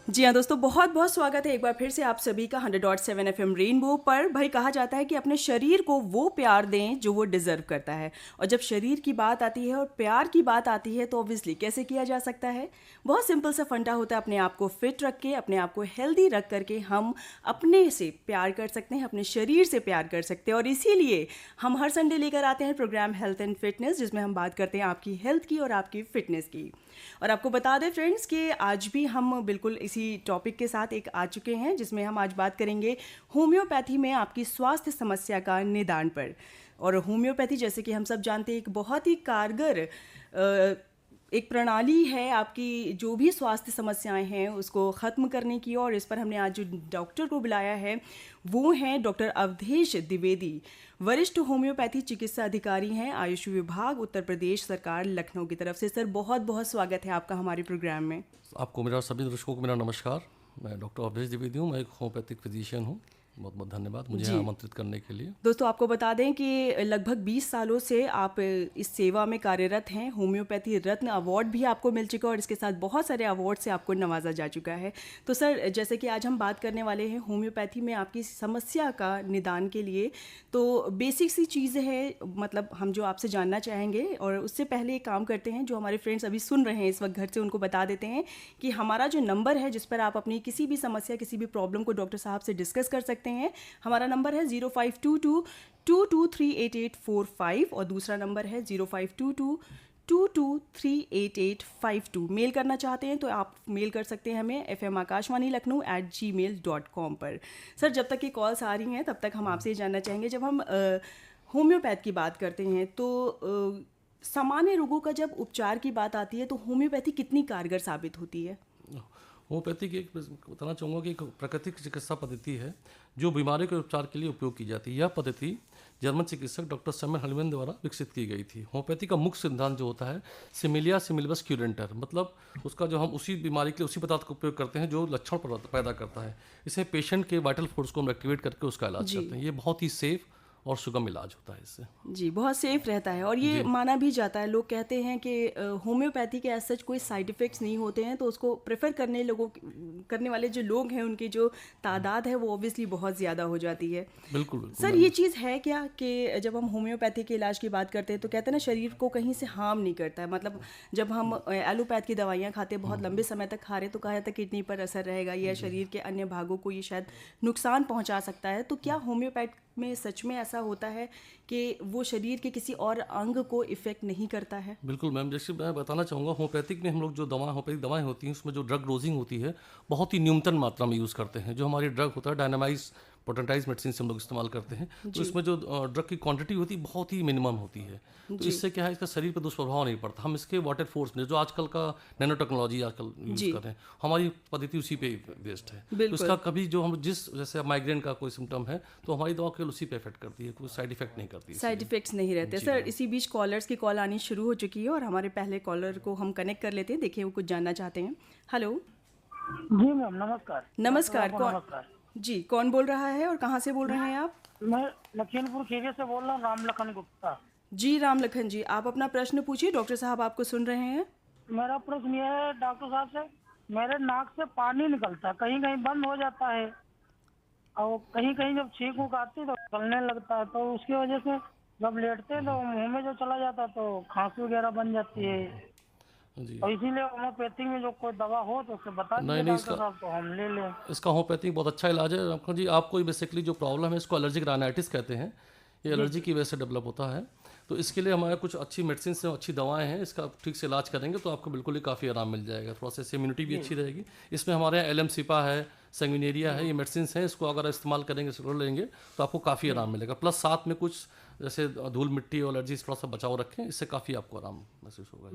जी हाँ दोस्तों, बहुत बहुत स्वागत है एक बार फिर से आप सभी का 100.7 एफएम रेनबो पर। भाई कहा जाता है कि अपने शरीर को वो प्यार दें जो वो डिज़र्व करता है। और जब शरीर की बात आती है और प्यार की बात आती है तो ऑब्वियसली कैसे किया जा सकता है। बहुत सिंपल सा फंडा होता है, अपने आप को फिट रख के, अपने आप को हेल्दी रख करके हम अपने से प्यार कर सकते हैं, अपने शरीर से प्यार कर सकते हैं। और इसीलिए हम हर संडे लेकर आते हैं प्रोग्राम हेल्थ एंड फिटनेस, जिसमें हम बात करते हैं आपकी हेल्थ की और आपकी फिटनेस की। और आपको बता दें फ्रेंड्स कि आज भी हम बिल्कुल इसी टॉपिक के साथ एक आ चुके हैं, जिसमें हम आज बात करेंगे होम्योपैथी में आपकी स्वास्थ्य समस्या का निदान पर। और होम्योपैथी, जैसे कि हम सब जानते हैं, एक बहुत ही कारगर एक प्रणाली है आपकी जो भी स्वास्थ्य समस्याएं हैं उसको ख़त्म करने की। और इस पर हमने आज जो डॉक्टर को बुलाया है वो हैं डॉक्टर अवधेश द्विवेदी, वरिष्ठ होम्योपैथी चिकित्सा अधिकारी हैं, आयुष विभाग, उत्तर प्रदेश सरकार, लखनऊ की तरफ से। सर बहुत बहुत स्वागत है आपका हमारे प्रोग्राम में। आपको मेरा सभी दर्शकों को मेरा नमस्कार। मैं डॉक्टर अवधेश द्विवेदी हूँ, मैं एक होम्योपैथिक फिजिशियन हूँ। बहुत बहुत धन्यवाद मुझे यहाँ आमंत्रित करने के लिए। दोस्तों आपको बता दें कि लगभग 20 सालों से आप इस सेवा में कार्यरत हैं। होम्योपैथी रत्न अवार्ड भी आपको मिल चुका है और इसके साथ बहुत सारे अवार्ड से आपको नवाजा जा चुका है। तो सर, जैसे कि आज हम बात करने वाले हैं होम्योपैथी में आपकी समस्या का निदान के लिए, तो बेसिक सी चीज़ है, मतलब हम जो आपसे जानना चाहेंगे। और उससे पहले एक काम करते हैं, जो हमारे फ्रेंड्स अभी सुन रहे हैं इस वक्त घर से, उनको बता देते हैं कि हमारा जो नंबर है जिस पर आप अपनी किसी भी समस्या, किसी भी प्रॉब्लम को डॉक्टर साहब से डिस्कस कर सकते हैं, हमारा नंबर है 0522-223845 और दूसरा नंबर है 0522-223852। मेल करना चाहते हैं तो आप मेल कर सकते हैं हमें fmakashwanilakhnau@gmail.com पर। सर, जब तक ये कॉल्स आ रही हैं तब तक हम आपसे ये जानना चाहेंगे, जब हम होम्योपैथ की बात करते हैं तो सामान्य रोगों का जब उपचार की बात आती है तो होम्योपैथी कितनी कारगर साबित होती है? होम्योपैथी की एक बताना चाहूँगा कि एक प्राकृतिक चिकित्सा पद्धति है जो बीमारी के उपचार के लिए उपयोग की जाती है। यह पद्धति जर्मन चिकित्सक डॉक्टर सैमुअल हनीमैन द्वारा विकसित की गई थी। होम्योपैथी का मुख्य सिद्धांत जो होता है सिमिलिया सिमिलिबस क्यूरेंटर, मतलब उसका जो हम उसी बीमारी के लिए उसी पदार्थ का उपयोग करते हैं जो लक्षण पैदा करता है। इसे पेशेंट के वाइटल फोर्स को हम एक्टिवेट करके उसका इलाज करते हैं। ये बहुत ही सेफ और सुगम इलाज होता है इससे। जी, बहुत सेफ रहता है और ये माना भी जाता है। लोग कहते हैं कि होम्योपैथी के ऐसा कोई साइड इफ़ेक्ट्स नहीं होते हैं, तो उसको प्रेफर करने वाले जो लोग हैं उनकी जो तादाद है वो ऑब्वियसली बहुत ज़्यादा हो जाती है। बिल्कुल बिल्कुल। सर, ये चीज़ है क्या कि जब हम होम्योपैथी के इलाज की बात करते हैं तो कहते हैं ना, शरीर को कहीं से हार्म नहीं करता है। मतलब जब हम एलोपैथ की दवाइयाँ खाते हैं, बहुत लंबे समय तक खा रहे, तो कहा जाता है किडनी पर असर रहेगा या शरीर के अन्य भागों को ये शायद नुकसान पहुँचा सकता है। तो क्या होम्योपैथ में सच में ऐसा होता है कि वो शरीर के किसी और अंग को इफेक्ट नहीं करता है? बिल्कुल मैम, जैसे मैं बताना चाहूँगा, होम्योपैथिक में हम लोग जो होम्योपैथिक दवाएं होती हैं उसमें जो ड्रग डोजिंग होती है बहुत ही न्यूनतम मात्रा में यूज़ करते हैं। जो हमारी ड्रग होता है डायनामाइज पोटेंटाइज मेडिसिन से हम लोग इस्तेमाल करते हैं, तो इसमें जो ड्रग की क्वांटिटी होती है बहुत ही मिनिमम होती है। तो इससे क्या है, इसका शरीर पर दुष्प्रभाव नहीं पड़ता। हम इसके वाटर फोर्स में जो आजकल का नैनो टेक्नोलॉजी आजकल यूज़ कर रहे हैं, हमारी पद्धति उसी पे बेस्ड है। तो इसका कभी जो हम जैसे माइग्रेन का कोई सिम्टम है तो हमारी दवा केवल उसी पे इफेक्ट करती है, कोई साइड इफेक्ट नहीं करती। साइड इफेक्ट्स नहीं रहते। सर, इसी बीच कॉलर्स की कॉल आनी शुरू हो चुकी है और हमारे पहले कॉलर को हम कनेक्ट कर लेते हैं। देखिए वो कुछ जानना चाहते हैं। हेलो जी मैम, नमस्कार। नमस्कार। नमस्कार जी, कौन बोल रहा है और कहाँ से बोल रहे हैं आप? मैं लखीमपुर खीरी से बोल रहा हूँ, राम लखन गुप्ता। जी राम लखन जी, आप अपना प्रश्न पूछिए, डॉक्टर साहब आपको सुन रहे हैं। मेरा प्रश्न ये है डॉक्टर साहब से, मेरे नाक से पानी निकलता है, कहीं कहीं बंद हो जाता है और कहीं कहीं जब छींक उक आती है तो निकलने लगता है। तो उसकी वजह से जब लेटते हैं तो मुंह में जो चला जाता है तो खांसी वगैरह बन जाती है। और इसीलिए होम्योपैथी में जो कोई दवा हो तो उसे बता दीजिए डॉक्टर साहब, तो हम ले लें। इसका होम्योपैथिक बहुत अच्छा इलाज है रामखन जी। आपको बेसिकली जो प्रॉब्लम है इसको एलर्जिक राइनाइटिस कहते हैं। ये एलर्जी की वजह से डेवलप होता है। तो इसके लिए हमारे कुछ अच्छी मेडिसिन से अच्छी दवाएं हैं, इसका ठीक से इलाज करेंगे तो आपको बिल्कुल ही काफ़ी आराम मिल जाएगा। थोड़ा सा इससे इम्यूनिटी भी अच्छी रहेगी। इसमें हमारे यहाँ एलएम-सिपा है, सैंग्विनेरिया है, ये मेडिसिन हैं। इसको अगर इस्तेमाल करेंगे, रेगुलर लेंगे तो आपको काफ़ी आराम मिलेगा। प्लस साथ में कुछ जैसे धूल मिट्टी और एलर्जी थोड़ा सा बचाव रखें, इससे काफ़ी आपको आराम महसूस होगा।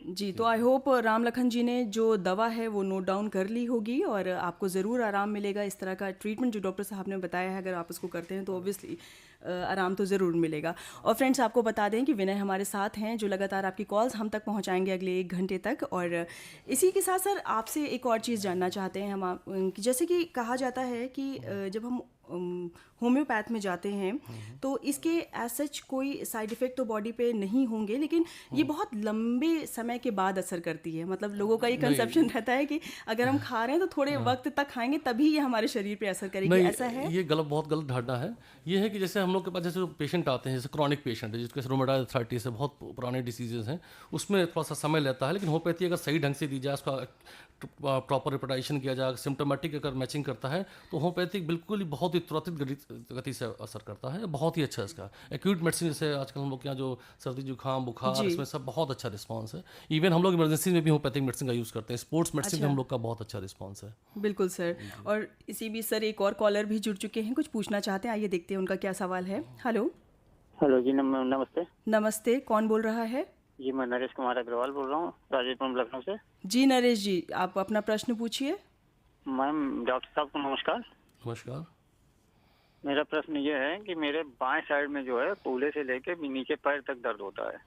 जी, तो आई होप राम लखन जी ने जो दवा है वो नोट डाउन कर ली होगी और आपको ज़रूर आराम मिलेगा। इस तरह का ट्रीटमेंट जो डॉक्टर साहब ने बताया है, अगर आप उसको करते हैं तो ऑब्वियसली आराम तो ज़रूर मिलेगा। और फ्रेंड्स, आपको बता दें कि विनय हमारे साथ हैं जो लगातार आपकी कॉल्स हम तक पहुंचाएंगे अगले 1 घंटे तक। और इसी के साथ सर, आपसे एक और चीज़ जानना चाहते हैं हम, जैसे कि कहा जाता है कि जब हम होम्योपैथ में जाते हैं तो इसके एज सच कोई साइड इफ़ेक्ट तो बॉडी पे नहीं होंगे, लेकिन ये बहुत लंबे समय के बाद असर करती है। मतलब लोगों का ये कंसेप्शन रहता है कि अगर हम खा रहे हैं तो थोड़े वक्त तक खाएंगे तभी ये हमारे शरीर पे असर करेगी, नहीं, ऐसा है? ये बहुत गलत धारणा है। ये है कि जैसे हम लोग के पास जैसे पेशेंट आते हैं, जैसे क्रॉनिक पेशेंट है जिसके रोमेटॉइड आर्थराइटिस है, बहुत पुराने डिसीजेज हैं, उसमें थोड़ा सा समय लेता है। लेकिन होम्योपैथी अगर सही ढंग से दी जाए, उसका प्रॉपर रिपोर्टेशन किया जाए, सिम्टोमेटिक अगर मैचिंग करता है तो होम्योपैथिक बिल्कुल ही बहुत ही त्वरित गति से असर करता है। बहुत ही अच्छा है इसका। एक्यूट मेडिसिन जैसे आजकल हम लोग के यहाँ जो सर्दी जुकाम बुखार, इसमें सब बहुत अच्छा रिस्पॉन्स है। इवन हम लोग इमरजेंसी में भी होम्योपैथिक मेडिसिन का यूज़ करते हैं। स्पोर्ट्स मेडिसिन में हम लोग का बहुत अच्छा रिस्पॉन्स है। बिल्कुल सर। और इसी बीच सर एक और कॉलर भी जुड़ चुके हैं, कुछ पूछना चाहते हैं, आइए देखते हैं उनका क्या सवाल है। हेलो। हेलो जी, नमस्ते। नमस्ते, कौन बोल रहा है? जी, मैं नरेश कुमार अग्रवाल बोल रहा हूँ, राजेशपुरम लखनऊ से। जी नरेश जी, आप अपना प्रश्न पूछिए। मैम, डॉक्टर साहब को नमस्कार। नमस्कार। मेरा प्रश्न ये है कि मेरे बाएं साइड में जो है कूल्हे से लेके भी नीचे पैर तक दर्द होता है।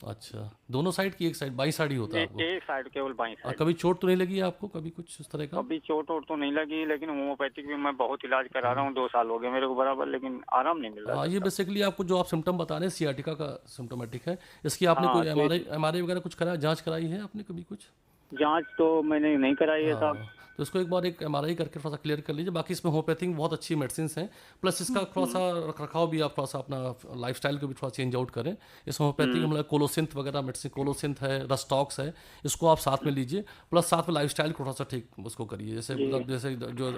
अच्छा, दोनों साइड की? एक साइड, बाई साइड ही होता है आपको? एक साइड, केवल बाएं साइड। कभी चोट तो नहीं लगी है आपको, कभी कुछ इस तरह का? अभी चोट वोट तो नहीं लगी, लेकिन होम्योपैथिक भी मैं बहुत इलाज करा रहा हूँ, 2 साल हो गए मेरे को बराबर, लेकिन आराम नहीं मिल रहा। हाँ, ये बेसिकली आपको जो आप सिम्टम बता रहे हैं सियाटिका का सिम्टोमेटिक है। इसकी आपने कोई एमआरआई वगैरह कुछ कराया, जांच कराई है आपने कभी कुछ? जांच तो मैंने नहीं कराई है साहब। तो इसको एक बार एक एमआरआई करके थोड़ा सा क्लियर कर लीजिए। बाकी इसमें होम्योपैथिक बहुत अच्छी मेडिसिन हैं, प्लस इसका थोड़ा सा रखरखाव भी आप थोड़ा सा अपना लाइफस्टाइल को भी थोड़ा चेंज आउट करें। इस होम्योपैथिक मतलब कोलोसिंथ वगैरह मेडिसिन, कोलोसिंथ है, रस्टॉक्स है, इसको आप साथ में लीजिए। प्लस साथ में लाइफस्टाइल को थोड़ा सा ठीक उसको करिए, जैसे जो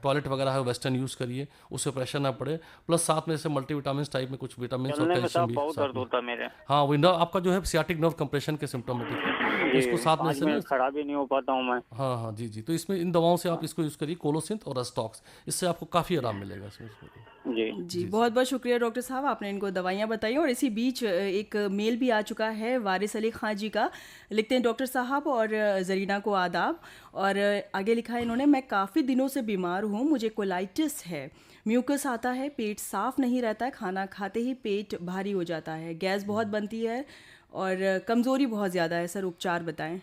टॉयलेट वगैरह है वेस्टर्न यूज़ करिए, उससे प्रेशर ना पड़े। प्लस साथ में जैसे मल्टीविटामिन टाइप में कुछ विटामिन और कैल्शियम भी बहुत दर्द होता है मेरे। हाँ, वो नर्व आपका जो है सियाटिक नर्व कंप्रेशन के सिम्टोमेटिक है, इसको साथ में से खड़ा भी नहीं हो पाता हूँ मैं। हाँ जी जी। तो इसमें इन दवाओं से आप इसको यूज़ करिए, कोलोसिंथ और रस्टॉक्स, इससे आपको काफ़ी आराम मिलेगा इसमें। जी बहुत बहुत शुक्रिया डॉक्टर साहब, आपने इनको दवाइयाँ बताई। और इसी बीच एक मेल भी आ चुका है वारिस अली खां जी का। लिखते हैं, डॉक्टर साहब और जरीना को आदाब। और आगे लिखा है इन्होंने, मैं काफ़ी दिनों से बीमार हूँ, मुझे कोलाइटिस है, म्यूकस आता है, पेट साफ नहीं रहता है, खाना खाते ही पेट भारी हो जाता है, गैस बहुत बनती है और कमज़ोरी बहुत ज़्यादा है। सर उपचार बताएं।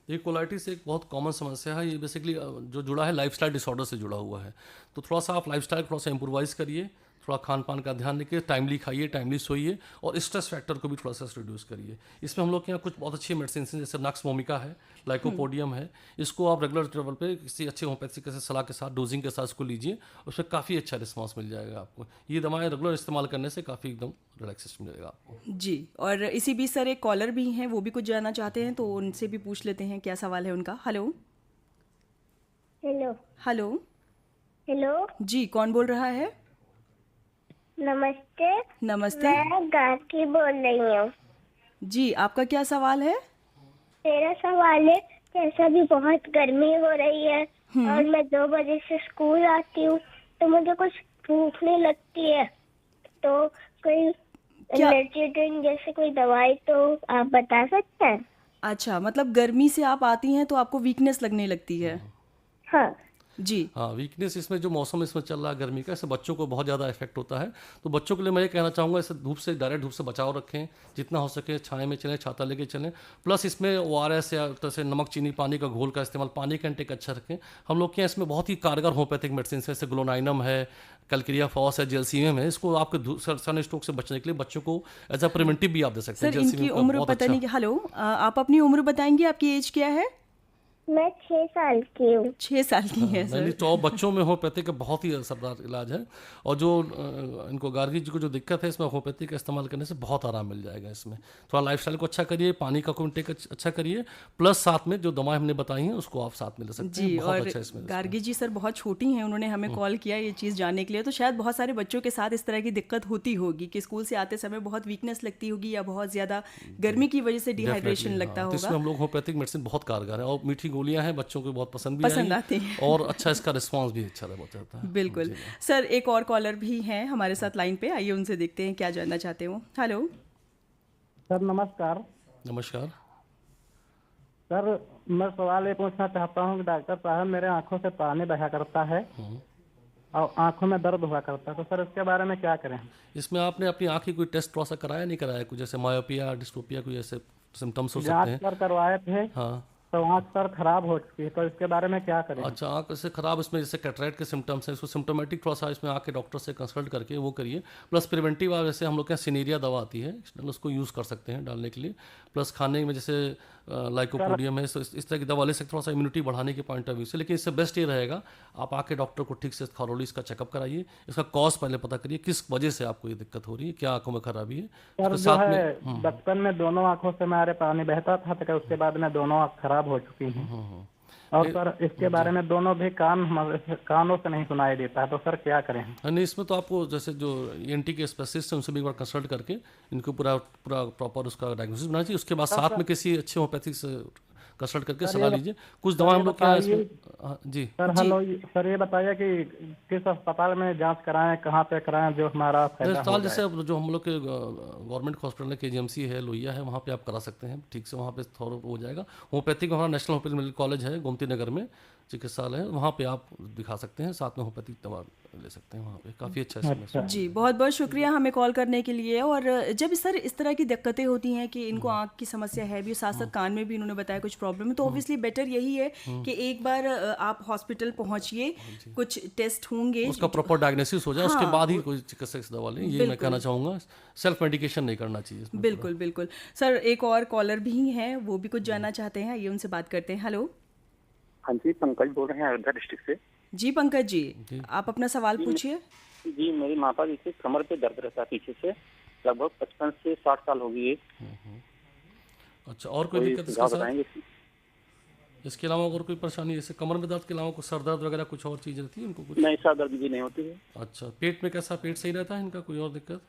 ये कोलाइटिस एक बहुत कॉमन समस्या है। ये बेसिकली जो जुड़ा है लाइफस्टाइल डिसऑर्डर से जुड़ा हुआ है। तो थोड़ा सा आप लाइफस्टाइल थोड़ा सा इम्प्रोवाइज़ करिए, थोड़ा खान पान का ध्यान रखिए, टाइमली खाइए, टाइमली सोइए, और स्ट्रेस फैक्टर को भी थोड़ा सा रिड्यूस करिए। इसमें हम लोग के यहाँ कुछ बहुत अच्छी मेडिसिन हैं, जैसे नक्स वोमिका है, लाइकोपोडियम है। इसको आप रेगुलर इंटरवल पे किसी अच्छे होम्योपैथिक से सलाह के साथ, डोजिंग के साथ इसको लीजिए, उसमें काफ़ी अच्छा रिस्पॉन्स मिल जाएगा आपको। ये दवाएं रेगुलर इस्तेमाल करने से काफ़ी एकदम रिलैक्सेशन मिलेगा आपको। जी। और इसी बीच सर एक कॉलर भी हैं, वो भी कुछ जानना चाहते हैं, तो उनसे भी पूछ लेते हैं क्या सवाल है उनका। हेलो। हेलो। हेलो। हेलो जी, कौन बोल रहा है? नमस्ते। नमस्ते। मैं गायत्री बोल रही हूँ। जी, आपका क्या सवाल है? मेरा सवाल है, कैसा भी बहुत गर्मी हो रही है और मैं 2 बजे से स्कूल आती हूँ तो मुझे कुछ भूख नहीं लगती है, तो कोई एनर्जी ड्रिंक जैसे कोई दवाई तो आप बता सकते हैं? अच्छा, मतलब गर्मी से आप आती हैं तो आपको वीकनेस लगने लगती है? हाँ जी। हाँ, वीकनेस इसमें जो मौसम इसमें चल रहा है गर्मी का, इससे बच्चों को बहुत ज़्यादा इफेक्ट होता है। तो बच्चों के लिए मैं ये कहना चाहूँगा, इसे धूप से, डायरेक्ट धूप से बचाव रखें, जितना हो सके छाए में चलें, छाता लेके चलें। प्लस इसमें ORS या जैसे नमक चीनी पानी का घोल का इस्तेमाल, पानी का इंटेक अच्छा रखें। हम लोग के यहाँ इसमें बहुत ही कारगर होम्योपैथिक मेडिसिन है, जैसे ग्लोनाइनम है, कैलकेरिया फॉस है, जेलसीमियम है। इसको आपके सन स्ट्रोक से बचने के लिए बच्चों को एज अ प्रिवेंटिव भी आप दे सकते हैं। सर इनकी उम्र पता नहीं, हेलो, आप अपनी उम्र बताएंगे, आपकी एज क्या है? मैं 6 साल की हूँ। 6 साल की है सर। नहीं, तो बच्चों में होम्योपैथिक का बहुत ही असरदार इलाज है। और जो इनको गार्गी जी को जो दिक्कत है, इसमें होम्योपैथिक का इस्तेमाल करने से बहुत आराम मिल जाएगा। इसमें थोड़ा लाइफस्टाइल को अच्छा करिए, पानी का इंटेक अच्छा करिए, प्लस साथ में जो दवाएं हमने बताई हैं उसको आप साथ में ले सकते हैं। बहुत अच्छा इसमें। गार्गी जी सर बहुत छोटी हैं, उन्होंने हमें कॉल किया ये चीज़ जानने के लिए। तो शायद बहुत सारे बच्चों के साथ इस तरह की दिक्कत होती होगी कि स्कूल से आते समय बहुत वीकनेस लगती होगी या बहुत ज़्यादा गर्मी की वजह से डिहाइड्रेशन लगता होगा। इसमें हम लोग होम्योपैथिक मेडिसिन बहुत कारगर है, और मीठी गोलियां हैं, बच्चों को बहुत पसंद आती हैं और अच्छा इसका रिस्पांस भी अच्छा रहता है। बिल्कुल। सर एक और कॉलर भी हैं हमारे साथ लाइन पे, आइए उनसे देखते हैं क्या जानना चाहते हो। हेलो सर नमस्कार। नमस्कार सर, मैं सवाल ये पूछना चाहता हूँ कि डॉक्टर साहब, मेरे आंखों से पानी बहा करता है और आंखों में दर्द हुआ करता है, तो सर इसके बारे में क्या करें? इसमें आपने अपनी आँख की कोई टेस्ट कराया नहीं कराया? कुछ जैसे मायोपिया, डिस्ट्रोपिया, कोई ऐसे सिम्टम्स हो सकते हैं? करवाए थे। हाँ, तो आँख सर खराब हो चुकी है, तो इसके बारे में क्या करें? अच्छा, आँख से खराब, इसमें जैसे कैटरेक्ट के सिम्टम्स हैं, इसको सिम्टोमेटिक थोड़ा सा इसमें आके डॉक्टर से कंसल्ट करके वो करिए। प्लस प्रिवेंटिव आप जैसे हम लोग के यहाँ सिनेरिया दवा आती है, उसको यूज़ कर सकते हैं डालने के लिए। प्लस खाने में जैसे लाइकोपोडियम है, इस तरह की दवा ले सकते, थोड़ा सा इम्यूनिटी बढ़ाने के पॉइंट ऑफ व्यू से। लेकिन इससे बेस्ट ये रहेगा आप आके डॉक्टर को ठीक से थॉरोली इसका चेकअप कराइए, इसका कॉज पहले पता करिए किस वजह से आपको ये दिक्कत हो रही है, क्या आंखों में खराबी है। सर उसके जो साथ है में बचपन में दोनों आंखों से हमारे पानी बहता था, तो उसके बाद में दोनों आँख खराब हो चुकी हैं। और सर इसके बारे में दोनों भी हमारे कानों से नहीं सुनाई देता है, तो सर क्या करें? नहीं, इसमें तो आपको जैसे जो ENT के स्पेशलिस्ट हैं उनसे भी एक बार कंसल्ट करके इनको पूरा पूरा प्रॉपर उसका डायग्नोसिस बनाना चाहिए। उसके बाद साथ में किसी अच्छे होम्योपैथिक से कंसल्ट करके सलाह लीजिए। कुछ दवा हम लोग क्या इसमें जी सर हेलो सर, ये बताइए कि किस अस्पताल में जांच कराएं, कहाँ पे कराएं जो हमारा फायदा हो अस्पताल जाए? जैसे जो हम लोग के गवर्नमेंट हॉस्पिटल है, KGMC है, लोहिया है, वहाँ पे आप करा सकते हैं ठीक से, वहाँ पे थोड़ा हो जाएगा। होम्योपैथिक हमारा नेशनल होम्योपैथिक मेडिकल कॉलेज है गोमती नगर में, चिकित्सालय है, वहाँ पे आप दिखा सकते हैं, साथ में होम्योपैथिक दवा ले सकते हैं वहाँ पे, काफ़ी अच्छा है। जी, बहुत बहुत शुक्रिया हमें कॉल करने के लिए। और जब इस तरह की दिक्कतें होती हैं कि इनको आँख की समस्या है भी, साथ साथ कान में भी इन्होंने बताया कुछ प्रॉब्लम है, तो ऑब्वियसली बेटर यही है कि एक बार आप हॉस्पिटल पहुँचिए, कुछ टेस्ट होंगे, उसका प्रॉपर डायग्नोसिस हो जाए, उसके बाद ही कोई चिकित्सक दवा लें, ये मैं कहना चाहूँगा। सेल्फ मेडिकेशन नहीं करना चाहिए इसमें। बिल्कुल बिल्कुल। सर एक और कॉलर भी हैं, वो भी कुछ जानना चाहते हैं, आइए उनसे बात करते हैं। हेलो। हाँ जी, पंकज बोल रहे हैं अयोध्या डिस्ट्रिक्ट से। जी पंकज जी, आप अपना सवाल पूछिए। जी, मेरी माता जी से कमर पे दर्द रहता है पीछे से, लगभग 55 से 60 साल हो गई है। अच्छा, और कोई दिक्कत इसके साथ? बताएंगे? इसके अलावा और कोई परेशानी, जैसे कमर में दर्द के अलावा कुछ सर दर्द वगैरह कुछ और चीज़ रहती है इनको कुछ? नहीं, सर दर्द भी नहीं होती है। अच्छा, पेट में कैसा, पेट सही रहता है इनका, कोई और दिक्कत?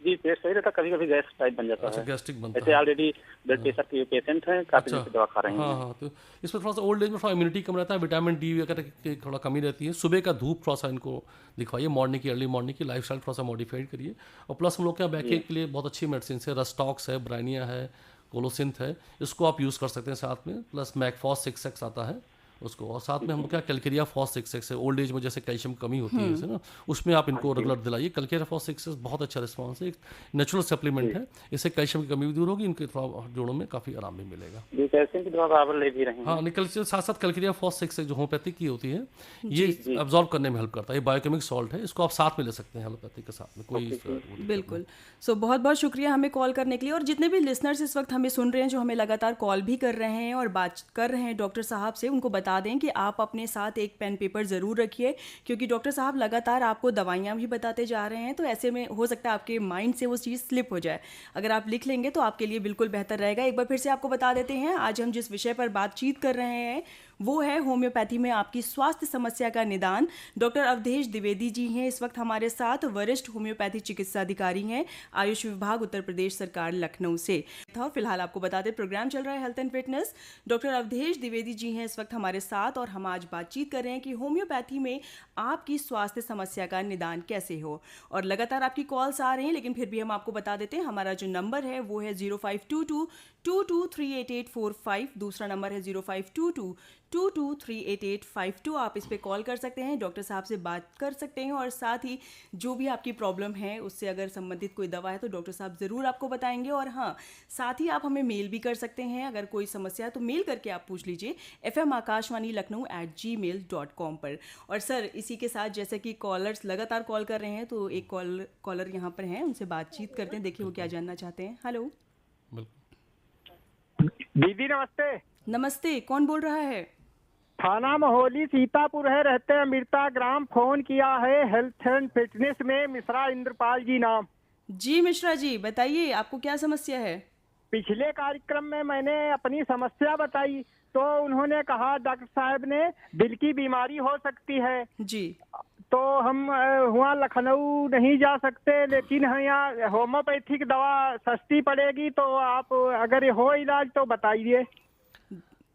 जी, पेट सही रहता, कभी कभी गैस टाइप बन जाता अच्छा, है। गैस्ट्रिक बनता ऐसे है। ऑलरेडी ब्लड प्रेशर के पेशेंट हैं, काफी दिन से दवा खा रहे हैं। हाँ, तो इसमें थोड़ा सा ओल्ड एज में थोड़ा इम्यूनिटी कम रहता है, विटामिन D वगैरह की थोड़ा कमी रहती है। सुबह का धूप थोड़ा सा इनको दिखवाइए, मॉर्निंग की, अर्ली मॉर्निंग की लाइफस्टाइल थोड़ा सा मॉडिफाइड करिए। और प्लस हम लोग के यहाँ बैकएक के लिए बहुत अच्छी मेडिसिन है, रस्टॉक्स है, ब्राइनिया है, कोलोसिंथ है, इसको आप यूज़ कर सकते हैं साथ में। प्लस मैकफॉस 6X आता है उसको, और साथ में हम क्या कैल्केरिया फॉस 6X है, ओल्ड एज में जैसे कैल्शियम कमी होती है जैसे ना, उसमें आप इनको रेगुलर दिलाइए। कैल्केरिया फॉस 6X बहुत अच्छा रिस्पॉन्स है, एक नेचुरल सप्लीमेंट है, इससे कैल्शियम की कमी भी दूर होगी, इनके थोड़ा जोड़ों में काफ़ी आराम भी मिलेगा। जी, कैल्शियम की दवा बराबर ले भी रहे हैं। हाँ, निकल साथ साथ कैल्केरिया फॉस 6X जो होम्योपैथिक की होती है, ये अब्जॉर्ब करने में हेल्प करता है, ये बायोकेमिक सॉल्ट है, इसको आप साथ में ले सकते हैं एलोपैथिक के साथ में, कोई बिल्कुल। सो बहुत बहुत शुक्रिया हमें कॉल करने के लिए। और जितने भी लिसनर्स इस वक्त हमें सुन रहे हैं, जो हमें लगातार कॉल भी कर रहे हैं और बात कर रहे हैं डॉक्टर साहब से, उनको बता दें कि आप अपने साथ एक पेन पेपर ज़रूर रखिए, क्योंकि डॉक्टर साहब लगातार आपको दवाइयाँ भी बताते जा रहे हैं, तो ऐसे में हो सकता है आपके माइंड से वो चीज़ स्लिप हो जाए। अगर आप लिख लेंगे तो आपके लिए बिल्कुल बेहतर रहेगा। एक बार फिर से आपको बता देते हैं, आज हम जिस विषय पर बातचीत कर रहे हैं वो है होम्योपैथी में आपकी स्वास्थ्य समस्या का निदान। डॉक्टर अवधेश द्विवेदी जी हैं इस वक्त हमारे साथ, वरिष्ठ होम्योपैथी चिकित्सा अधिकारी हैं, आयुष विभाग, उत्तर प्रदेश सरकार, लखनऊ से। फिलहाल आपको बता दें, प्रोग्राम चल रहा है health and fitness. Doctor Avdhesh Dwivedi ji हैं इस वक्त हमारे साथ, और हम आज बातचीत कर रहे हैं कि होम्योपैथी में आपकी स्वास्थ्य समस्या का निदान कैसे हो। और लगातार आपकी कॉल्स आ रही हैं, लेकिन फिर भी हम आपको बता देते हैं, हमारा जो नंबर है वो है 052222388845, दूसरा नंबर है 052222388852। आप इस पे कॉल कर सकते हैं, डॉक्टर साहब से बात कर सकते हैं, और साथ ही जो भी आपकी प्रॉब्लम है उससे अगर संबंधित कोई दवा है तो डॉक्टर साहब ज़रूर आपको बताएंगे। और हाँ, साथ ही आप हमें मेल भी कर सकते हैं, अगर कोई समस्या है तो मेल करके आप पूछ लीजिए fmakashwani.lucknow@gmail.com पर। और सर, इसी के साथ जैसे कि कॉलर्स लगातार कॉल कर रहे हैं, तो एक कॉलर यहाँ पर हैं, उनसे बातचीत करते हैं, देखिए वो क्या जानना चाहते हैं। हेलो दीदी, नमस्ते। नमस्ते, कौन बोल रहा है? थाना महोली, सीतापुर है, रहते हैं अमृता ग्राम। फोन किया है हेल्थ एंड फिटनेस में, मिश्रा इंद्रपाल जी नाम। जी मिश्रा जी, बताइए आपको क्या समस्या है? पिछले कार्यक्रम में मैंने अपनी समस्या बताई, तो उन्होंने कहा डॉक्टर साहब ने दिल की बीमारी हो सकती है जी, तो हम वहाँ लखनऊ नहीं जा सकते, लेकिन यहाँ होम्योपैथिक दवा सस्ती पड़ेगी, तो आप अगर हो इलाज तो बताइए।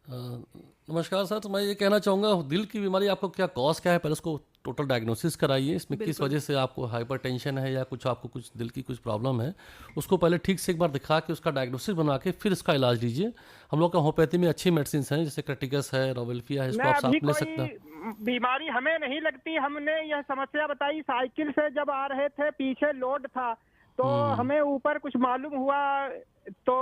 नमस्कार सर, तो मैं ये कहना चाहूँगा, दिल की बीमारी आपको क्या है, पहले उसको टोटल डायग्नोसिस कराइए, इसमें किस वजह से आपको हाइपरटेंशन है या कुछ आपको कुछ दिल की कुछ प्रॉब्लम है, उसको पहले ठीक से एक बार दिखा के उसका डायग्नोसिस बना के फिर इसका इलाज लीजिए। हम लोग का होम्योपैथी में अच्छी मेडिसिन हैं, जैसे क्रेटिकस है, रोवेल्फिया है, इसको आप साथ ले सकते हैं। बीमारी हमें नहीं लगती, हमने यह समस्या बताई, साइकिल से जब आ रहे थे, पीछे लोड था, तो हमें ऊपर कुछ मालूम हुआ तो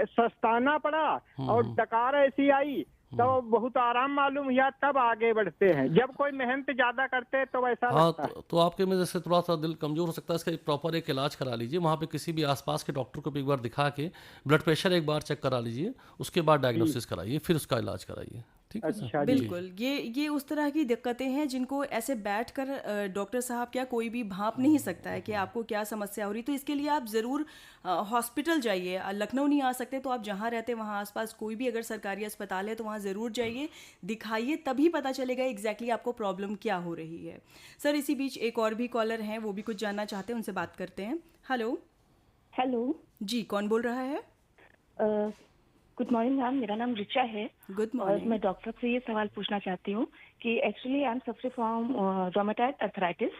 सस्ताना पड़ा और डकार ऐसी आई, तो बहुत आराम मालूम हुआ, तब आगे बढ़ते हैं। जब कोई मेहनत ज्यादा करते हैं तो वैसा हाँ, लगता है। तो आपके में जैसे थोड़ा सा दिल कमजोर हो सकता है, इसका प्रॉपर एक इलाज करा लीजिए। वहाँ पे किसी भी आसपास के डॉक्टर को भी एक बार दिखा के ब्लड प्रेशर एक बार चेक करा लीजिए, उसके बाद डायग्नोसिस कराइए, फिर उसका इलाज कराइए। ठीक है सर? अच्छा जी। बिल्कुल, ये उस तरह की दिक्कतें हैं जिनको ऐसे बैठकर डॉक्टर साहब क्या कोई भी भांप नहीं सकता है कि आपको क्या समस्या हो रही। तो इसके लिए आप ज़रूर हॉस्पिटल जाइए। लखनऊ नहीं आ सकते तो आप जहाँ रहते हैं वहाँ आसपास कोई भी अगर सरकारी अस्पताल है तो वहाँ ज़रूर जाइए, दिखाइए, तभी पता चलेगा एग्जैक्टली आपको प्रॉब्लम क्या हो रही है। सर, इसी बीच एक और भी कॉलर हैं, वो भी कुछ जानना चाहते हैं, उनसे बात करते हैं। हेलो हेलो जी, कौन बोल रहा है? गुड मॉर्निंग मैम, मेरा नाम रिचा है। गुड और मॉर्निंग। मैं डॉक्टर से ये सवाल पूछना चाहती हूँ कि actually I am suffer from rheumatoid arthritis.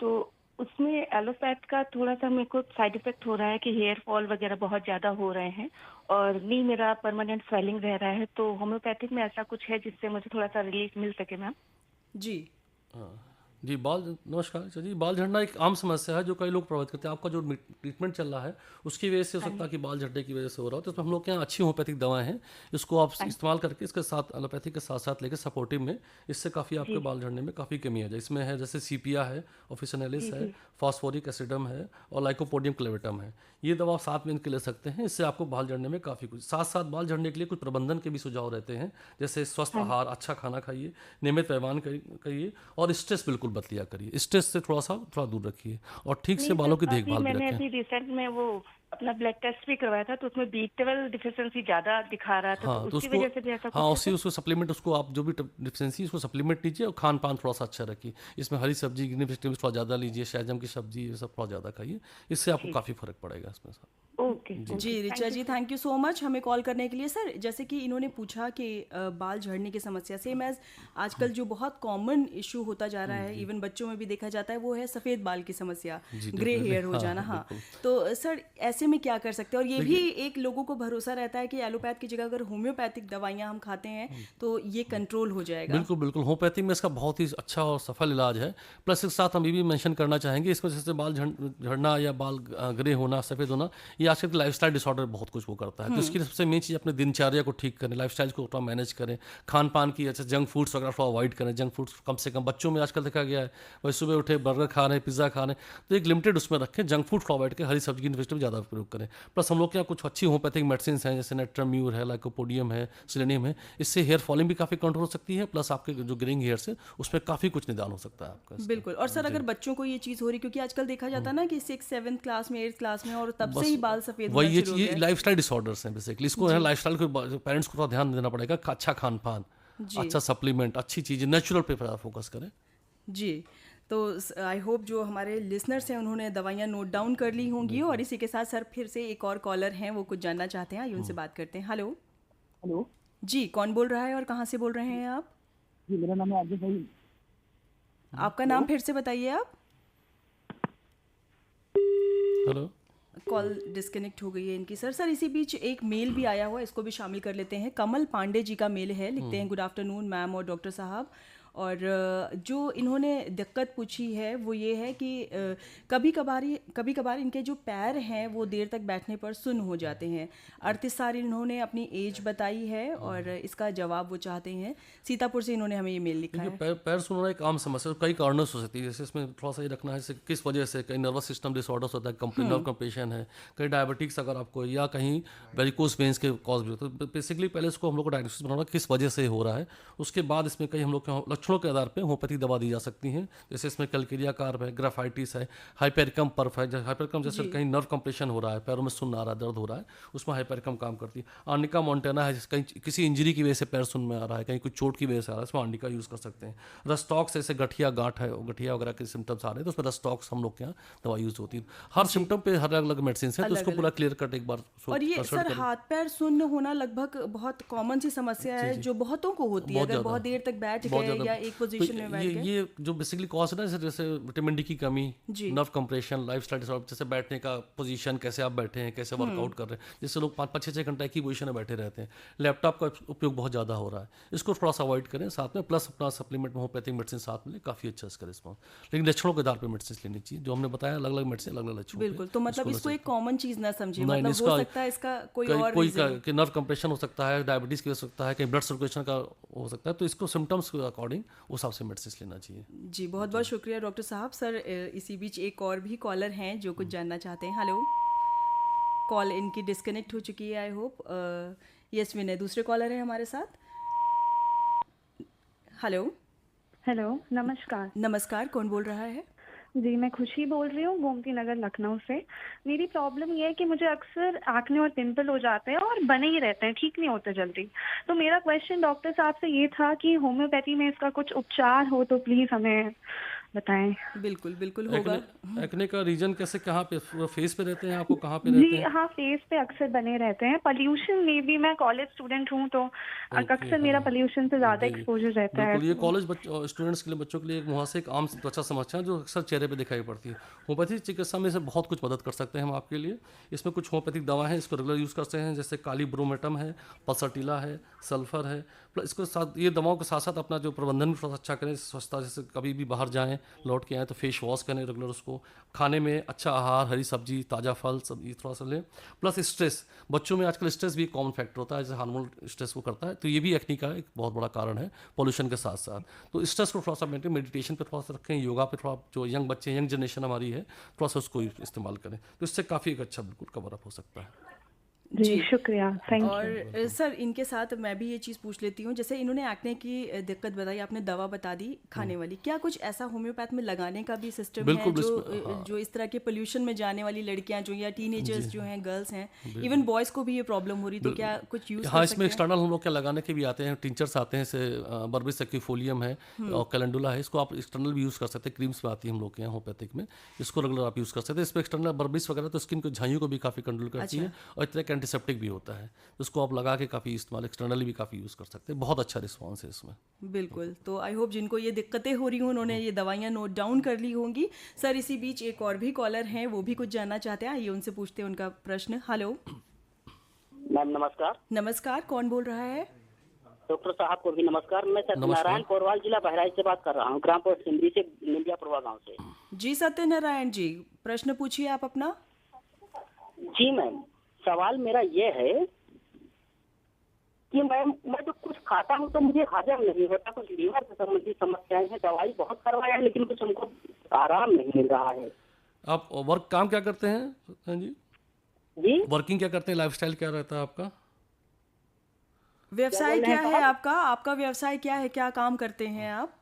तो उसमें एलोपैथ का थोड़ा सा मेरे को साइड इफेक्ट हो रहा है कि हेयर फॉल वगैरह बहुत ज़्यादा हो रहे हैं और नी मेरा परमानेंट स्वेलिंग रह रहा है। तो होम्योपैथिक में ऐसा कुछ है जिससे मुझे थोड़ा सा रिलीफ मिल सके मैम? जी हाँ जी, नमस्कार अच्छा जी। बाल झड़ना एक आम समस्या है जो कई लोग प्रभावित करते हैं। आपका जो ट्रीटमेंट चल रहा है उसकी वजह से हो सकता है कि बाल झड़ने की वजह से हो रहा हो, तो इसमें हम लोग के यहाँ अच्छी होम्योपैथिक दवाएं हैं, इसको आप इस्तेमाल करके इसके साथ एलोपैथी के साथ साथ लेकर सपोर्टिव में, इससे काफ़ी आपके बाल झड़ने में काफ़ी कमी आ जाए। इसमें है जैसे सीपिया है, ऑफिसिनेलिस है, फॉस्फोरिक एसिडम है और लाइकोपोडियम क्लेवेटम है। ये दवा आप 7 महीने के ले सकते हैं, इससे आपको बाल झड़ने में काफ़ी कुछ। साथ साथ बाल झड़ने के लिए कुछ प्रबंधन के भी सुझाव रहते हैं, जैसे स्वस्थ आहार, अच्छा खाना खाइए, नियमित व्यायाम करिए और स्ट्रेस बिल्कुल मत लिया करिए। स्ट्रेस से थोड़ा दूर रखिए और ठीक से बालों की देखभाल भी मैंने रखें। अभी रिसेंट में वो अपना ब्लड टेस्ट भी करवाया था तो उसमें B12 डिफिशिएंसी ज्यादा दिखा रहा था। हाँ, तो उसकी वजह से भी ऐसा हाँ, कुछ उसी उसको सप्लीमेंट, उसको आप जो भी डिफिशिएंसी उसको सप्लीमेंट लीजिए और खान पान थोड़ा सा अच्छा रखिए। इसमें हरी सब्जी, ग्रीन वेजिटेबल्स थोड़ा ज़्यादा लीजिए, शहजम की सब्जी, ये सब थोड़ा ज़्यादा खाइए, इससे आपको काफ़ी फर्क पड़ेगा इसमें सर। ओके जी Richa ji, thank you so much हमें कॉल करने के लिए। सर, जैसे कि इन्होंने पूछा कि बाल झड़ने की समस्या सेम एज आजकल जो बहुत कॉमन इशू होता जा रहा है, इवन बच्चों में भी देखा जाता है, वो है सफ़ेद बाल की समस्या, ग्रे हेयर हो जाना। हाँ, तो सर ऐसे में क्या कर सकते हैं? और ये भी एक लोगों को भरोसा रहता है कि एलोपैथ की जगह अगर होम्योपैथिक दवाइयाँ हम खाते हैं तो ये कंट्रोल हो जाएगा। बिल्कुल बिल्कुल, होम्योपैथी में इसका बहुत ही अच्छा और सफल इलाज है। प्लस इसके साथ हम ये भी मेंशन करना चाहेंगे, इसमें जैसे बाल झड़ना या बाल ग्रे होना, सफ़ेद होना, ये आजकल लाइफस्टाइल डिसऑर्डर बहुत कुछ वो करता है। तो इसकी सबसे मेन चीज़ अपने दिनचर्या को ठीक करें, लाइफस्टाइल को थोड़ा मैनेज करें, खान पान की अच्छा जंक फूड्स वगैरह थोड़ा अवॉइड करें। जंक फूड्स कम से कम, बच्चों में आजकल देखा गया है वही सुबह उठे बर्गर खा रहे हैं, पिज़्ज़ा खा रहे हैं, तो एक लिमिटेड उसमें रखें। जंक फूड थोड़ा अवॉइड करें, हरी सब्जी की वेजिटेबल ज़्यादा प्रयोग करें। प्लस हम लोग के यहाँ कुछ अच्छी होम्योपैथिक मेडिसिन हैं, जैसे नेट्राम्यूर है, लाइकोपोडियम है, सिलेनियम है, इससे हेयर फॉलिंग भी काफ़ी कंट्रोल हो सकती है। प्लस आपके जो ग्रेइंग हेयर से उसमें काफ़ी कुछ निदान हो सकता है आपका। बिल्कुल। और सर अगर बच्चों को ये चीज़ हो रही, क्योंकि आजकल देखा जाता है ना कि 6, 7th क्लास में, 8th क्लास में, और तब से ही बाल सफ़ेद होना वही शुरू हो ये गए। लाइफस्टाइल डिसऑर्डर्स हैं बेसिकली। इसको है लाइफस्टाइल को पेरेंट्स को थोड़ा ध्यान देना पड़ेगा। अच्छा खान पान, अच्छा सप्लीमेंट, अच्छी चीज़ें, नेचुरल पे फोकस करें। जी, तो आई होप जो हमारे लिसनर्स हैं उन्होंने दवाइयाँ नोट डाउन कर ली होंगी। और इसी के साथ सर फिर से एक और कॉलर हैं, वो कुछ जानना चाहते हैं, आइए उनसे बात करते हैं। हेलो हेलो जी, कौन बोल रहा है और कहाँ से बोल रहे हैं आप? जी, मेरा नाम है आदित्य भाई। आपका नाम फिर से बताइए आप। हेलो, कॉल डिस्कनेक्ट हो गई है इनकी। सर इसी बीच एक मेल भी आया हुआ है, इसको भी शामिल कर लेते हैं। कमल पांडे जी का मेल है, लिखते हैं गुड आफ्टरनून मैम और डॉक्टर साहब। और जो इन्होंने दिक्कत पूछी है वो ये है कि कभी कभार इनके जो पैर हैं वो देर तक बैठने पर सुन्न हो जाते हैं। 38 साल इन्होंने अपनी एज बताई है और इसका जवाब वो चाहते हैं। सीतापुर से इन्होंने हमें ये मेल लिखा है। पैर सुन्न होना एक आम समस्या, कई कारणों से हो सकती है। जैसे इसमें थोड़ा सा ये रखना है किस वजह से, कहीं नर्वस सिस्टम डिसऑर्डर्स होता है, नर्व कंप्रेशन है, कहीं डायबिटिक्स अगर आपको, या कहीं वेरिकोज वेन्स के कॉज भी होता है। तो बेसिकली पहले इसको हम लोग को डायग्नोसिस बनाना किस वजह से हो रहा है, उसके बाद इसमें कई हम लोग के लक्षणों के आधार पर होम्योपैथिक दवा दी जा सकती है। जैसे इसमें कैलकेरिया कार्ब है, ग्राफाइटिस है, हाइपेरिकम पर्फ है। हाइपेरिकम जैसे कहीं नर्व कंप्रेशन हो रहा है, पैरों में सुन्न आ रहा है, दर्द हो रहा है, उसमें हाइपेरिकम काम करती है। आर्निका मोंटेना है, कहीं किसी इंजरी की वजह से पैर सुन्न में आ रहा है, कहीं कुछ चोट की वजह से आ रहा है, इसमें आर्निका यूज़ कर सकते हैं। रस्टॉक्स जैसे गठिया गांठ है, गठिया वगैरह के सिम्टम्स आ रहे हैं तो उसमें रस्टॉक्स हम लोग के यहाँ दवा यूज़ होती है। हर सिम्टम पे हर अलग मेडिसिन है, तो उसको पूरा क्लियर कट एक बार। और ये सर हाथ पैर सुन्न होना लगभग बहुत कॉमन सी समस्या है जो बहुतों को होती है। अगर बहुत देर तक बैठ गए या एक पोजीशन में बैठ गए? ये जो बेसिकली कॉज है ना, जैसे विटामिन डी की कमी, जी। नर्व कंप्रेशन, लाइफस्टाइल डिसऑर्डर, जैसे बैठने का पोजीशन, कैसे आप बैठे हैं, कैसे वर्कआउट कर रहे हैं, जिससे लोग 5-5, 6-6 घंटा एक ही पोजीशन में बैठे रहते हैं। लैपटॉप का उपयोग बहुत ज़्यादा हो रहा है, इसको थोड़ा सा अवॉइड करें साथ में, प्लस अपना सप्लीमेंट में होम्योपैथिक मेडिसिन साथ में, काफ़ी अच्छा इसका रिस्पॉन्स। लेकिन लक्षणों के आधार पर मेडिसिन लेनी चाहिए, जो हमने बताया, अलग अलग मेडिसिन अलग अलग लक्षणों। बिल्कुल, तो मतलब इसको एक कॉमन चीज ना समझिए, नहीं, मतलब इसका हो सकता है इसका कोई और रीजन। कि नर्व कंप्रेशन हो सकता है, डायबिटीज़ की हो सकता है, कहीं ब्लड सर्कुलेशन का हो सकता है, तो इसको सिम्टम्स के अकॉर्डिंग उस हिसाब से मेडिसिन लेना चाहिए। जी, बहुत बहुत शुक्रिया डॉक्टर साहब। सर, इसी बीच एक और भी कॉलर हैं जो कुछ जानना चाहते हैं। हेलो, कॉल इनकी डिस्कनेक्ट हो चुकी है, आई होप। यस विनय, दूसरे कॉलर है हमारे साथ। हेलो। हेलो, नमस्कार। नमस्कार, कौन बोल रहा है? जी, मैं खुशी बोल रही हूँ, गोमती नगर, लखनऊ से। मेरी प्रॉब्लम ये है कि मुझे अक्सर एक्ने और पिंपल हो जाते हैं और बने ही रहते हैं, ठीक नहीं होते जल्दी। तो मेरा क्वेश्चन डॉक्टर साहब से ये था कि होम्योपैथी में इसका कुछ उपचार हो तो प्लीज़ हमें बताएं। बिल्कुल बिल्कुल होगा। एक्ने का रीजन कैसे, कहाँ पे, फेस पे रहते हैं आपको, कहाँ पे रहते जी हैं? हाँ, फेस पे अक्सर बने रहते हैं। पोल्यूशन में भी, मैं कॉलेज स्टूडेंट हूँ तो अक्सर मेरा पोल्यूशन से ज़्यादा एक्सपोजर रहता है। बिल्कुल, ये कॉलेज स्टूडेंट्स के लिए, बच्चों के लिए एक मुहासे एक आम त्वचा समस्या है जो अक्सर चेहरे पे दिखाई पड़ती है। होम्योपैथिक चिकित्सा में से बहुत कुछ मदद कर सकते हैं हम आपके लिए। इसमें कुछ होम्योपैथिक दवा है, इसको रेगुलर यूज़ करते हैं, जैसे काली ब्रोमेटम है, पसटीला है, सल्फर है। प्लस इसको साथ, ये दवाओं के साथ साथ अपना जो प्रबंधन भी थोड़ा अच्छा करें, स्वच्छता, जैसे कभी भी बाहर जाएँ, लौट के आएँ तो फेस वॉश करें रेगुलर उसको। खाने में अच्छा आहार, हरी सब्जी, ताज़ा फल, सब ये थोड़ा सा लें। प्लस स्ट्रेस, बच्चों में आजकल स्ट्रेस भी एक कॉमन फैक्टर होता है, जैसे हार्मोनल स्ट्रेस को करता है, तो ये भी एक्ने का एक बहुत बड़ा कारण है पॉल्यूशन के साथ साथ। तो स्ट्रेस को थोड़ा सा मेंटेन, मेडिटेशन पे थोड़ा सा रखें, योगा पे थोड़ा, जो यंग बच्चे, यंग जनरेशन हमारी है, थोड़ा सा उसको इस्तेमाल करें, तो इससे काफ़ी एक अच्छा बिल्कुल कवर अप हो सकता है। जी, शुक्रिया, थैंक यू। और सर, इनके साथ मैं भी ये चीज़ पूछ लेती हूँ, जैसे इन्होंने एक्ने की दिक्कत बताई, आपने दवा बता दी खाने वाली, क्या कुछ ऐसा होम्योपैथ में लगाने का भी सिस्टम है जो इस तरह के पोल्यूशन में जाने वाली लड़कियां जो, या टीनेजर्स जो हैं, गर्ल्स हैं, इवन बॉयज़ को भी ये प्रॉब्लम हो रही, तो क्या कुछ यूज़? हाँ, इसमें एक्सटर्नल हम लोग क्या लगाने के भी आते हैं, टिंचर्स आते हैं, जैसे बर्बिस एक्विफोलियम है और कैलेंडुला है, इसको आप एक्सटर्नल भी यूज़ कर सकते हैं। क्रीम्स में आती है हम लोग के यहाँ होम्योपैथिक में, इसको रेगुलर आप यूज़ कर सकते हैं। इसमें एक्सटर्नल बर्बिस वगैरह तो स्किन को, झाइयों को भी काफ़ी कंट्रोल करती है, और इस तरह का एंटीसेप्टिक भी होता है, उसको आप लगा के काफ़ी इस्तेमाल, एक्सटर्नली भी काफ़ी यूज़ कर सकते हैं। बहुत अच्छा रिस्पॉन्स है इसमें। बिल्कुल, तो आई होप जिनको ये दिक्कतें हो रही हों, उन्होंने ये दवाइयाँ नोट डाउन कर ली होंगी। सर, इसी बीच एक और भी कॉलर हैं, वो भी कुछ जानना चाहते हैं, आइए उनसे पूछते हैं उनका प्रश्न। हेलो मैम, नमस्कार। नमस्कार, कौन बोल रहा है? डॉक्टर साहब को भी नमस्कार। मैं सत्यनारायण कोरवाल, जिला बहराइच से बात कर रहा हूँ, ग्राम पोस्ट सिंदरी से, निंदियापुरवा गाँव से। जी सत्यनारायण जी, प्रश्न पूछिए आप अपना। जी मैम, सवाल मेरा ये है कि मैं जो कुछ खाता हूँ तो मुझे हजम नहीं होता, कुछ लीवर से संबंधित समस्याएं हैं, दवाई बहुत करवाया है लेकिन कुछ हमको आराम नहीं मिल रहा है। आप काम क्या करते हैं जी? जी, वर्किंग क्या करते हैं, लाइफस्टाइल क्या रहता है आपका? व्यवसाय क्या है आपका? आपका व्यवसाय क्या है, क्या काम करते हैं आप?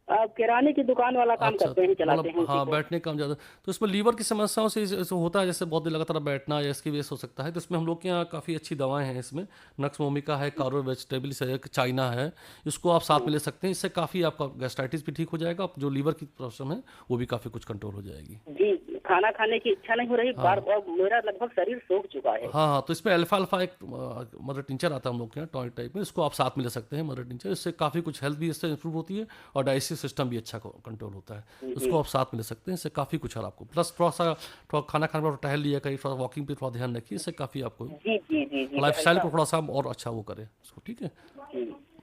किराने की दुकान वाला काम करते हैं, चलाते हैं। हाँ, बैठने काम ज़्यादा, तो इसमें लीवर की समस्याओं से होता है, जैसे बहुत देर लगातार बैठना या इसकी वजह से हो सकता है। तो इसमें हम लोग के यहाँ काफ़ी अच्छी दवाएं हैं, इसमें नक्स मोमिका है, कार्बो वेजिटेबल्स है, चाइना है, इसको आप साथ में ले सकते हैं। इससे काफ़ी आपका गैस्ट्राइटिस भी ठीक हो जाएगा, जो लीवर की प्रॉब्लम है वो भी काफ़ी कुछ कंट्रोल हो जाएगी। जी, खाना खाने की इच्छा नहीं हो रही, बार मेरा लगभग शरीर सूख चुका है। हाँ, तो इसमें अल्फा एक मदर टिंचर आता है हम लोग के यहाँ, टॉनिक टाइप में, इसको आप साथ में ले सकते हैं, मदर टिंचर। इससे काफ़ी कुछ हेल्थ भी इससे इंप्रूव होती है और डाइजेस्टिव सिस्टम भी अच्छा कंट्रोल होता है, उसको आप साथ में ले सकते हैं। इससे काफ़ी कुछ है आपको। प्लस थोड़ा खाना खाने पर टहल लिया कहीं, थोड़ा वॉकिंग पे थोड़ा ध्यान रखिए, इससे काफ़ी आपको लाइफस्टाइल को थोड़ा सा और अच्छा वो करे उसको। ठीक है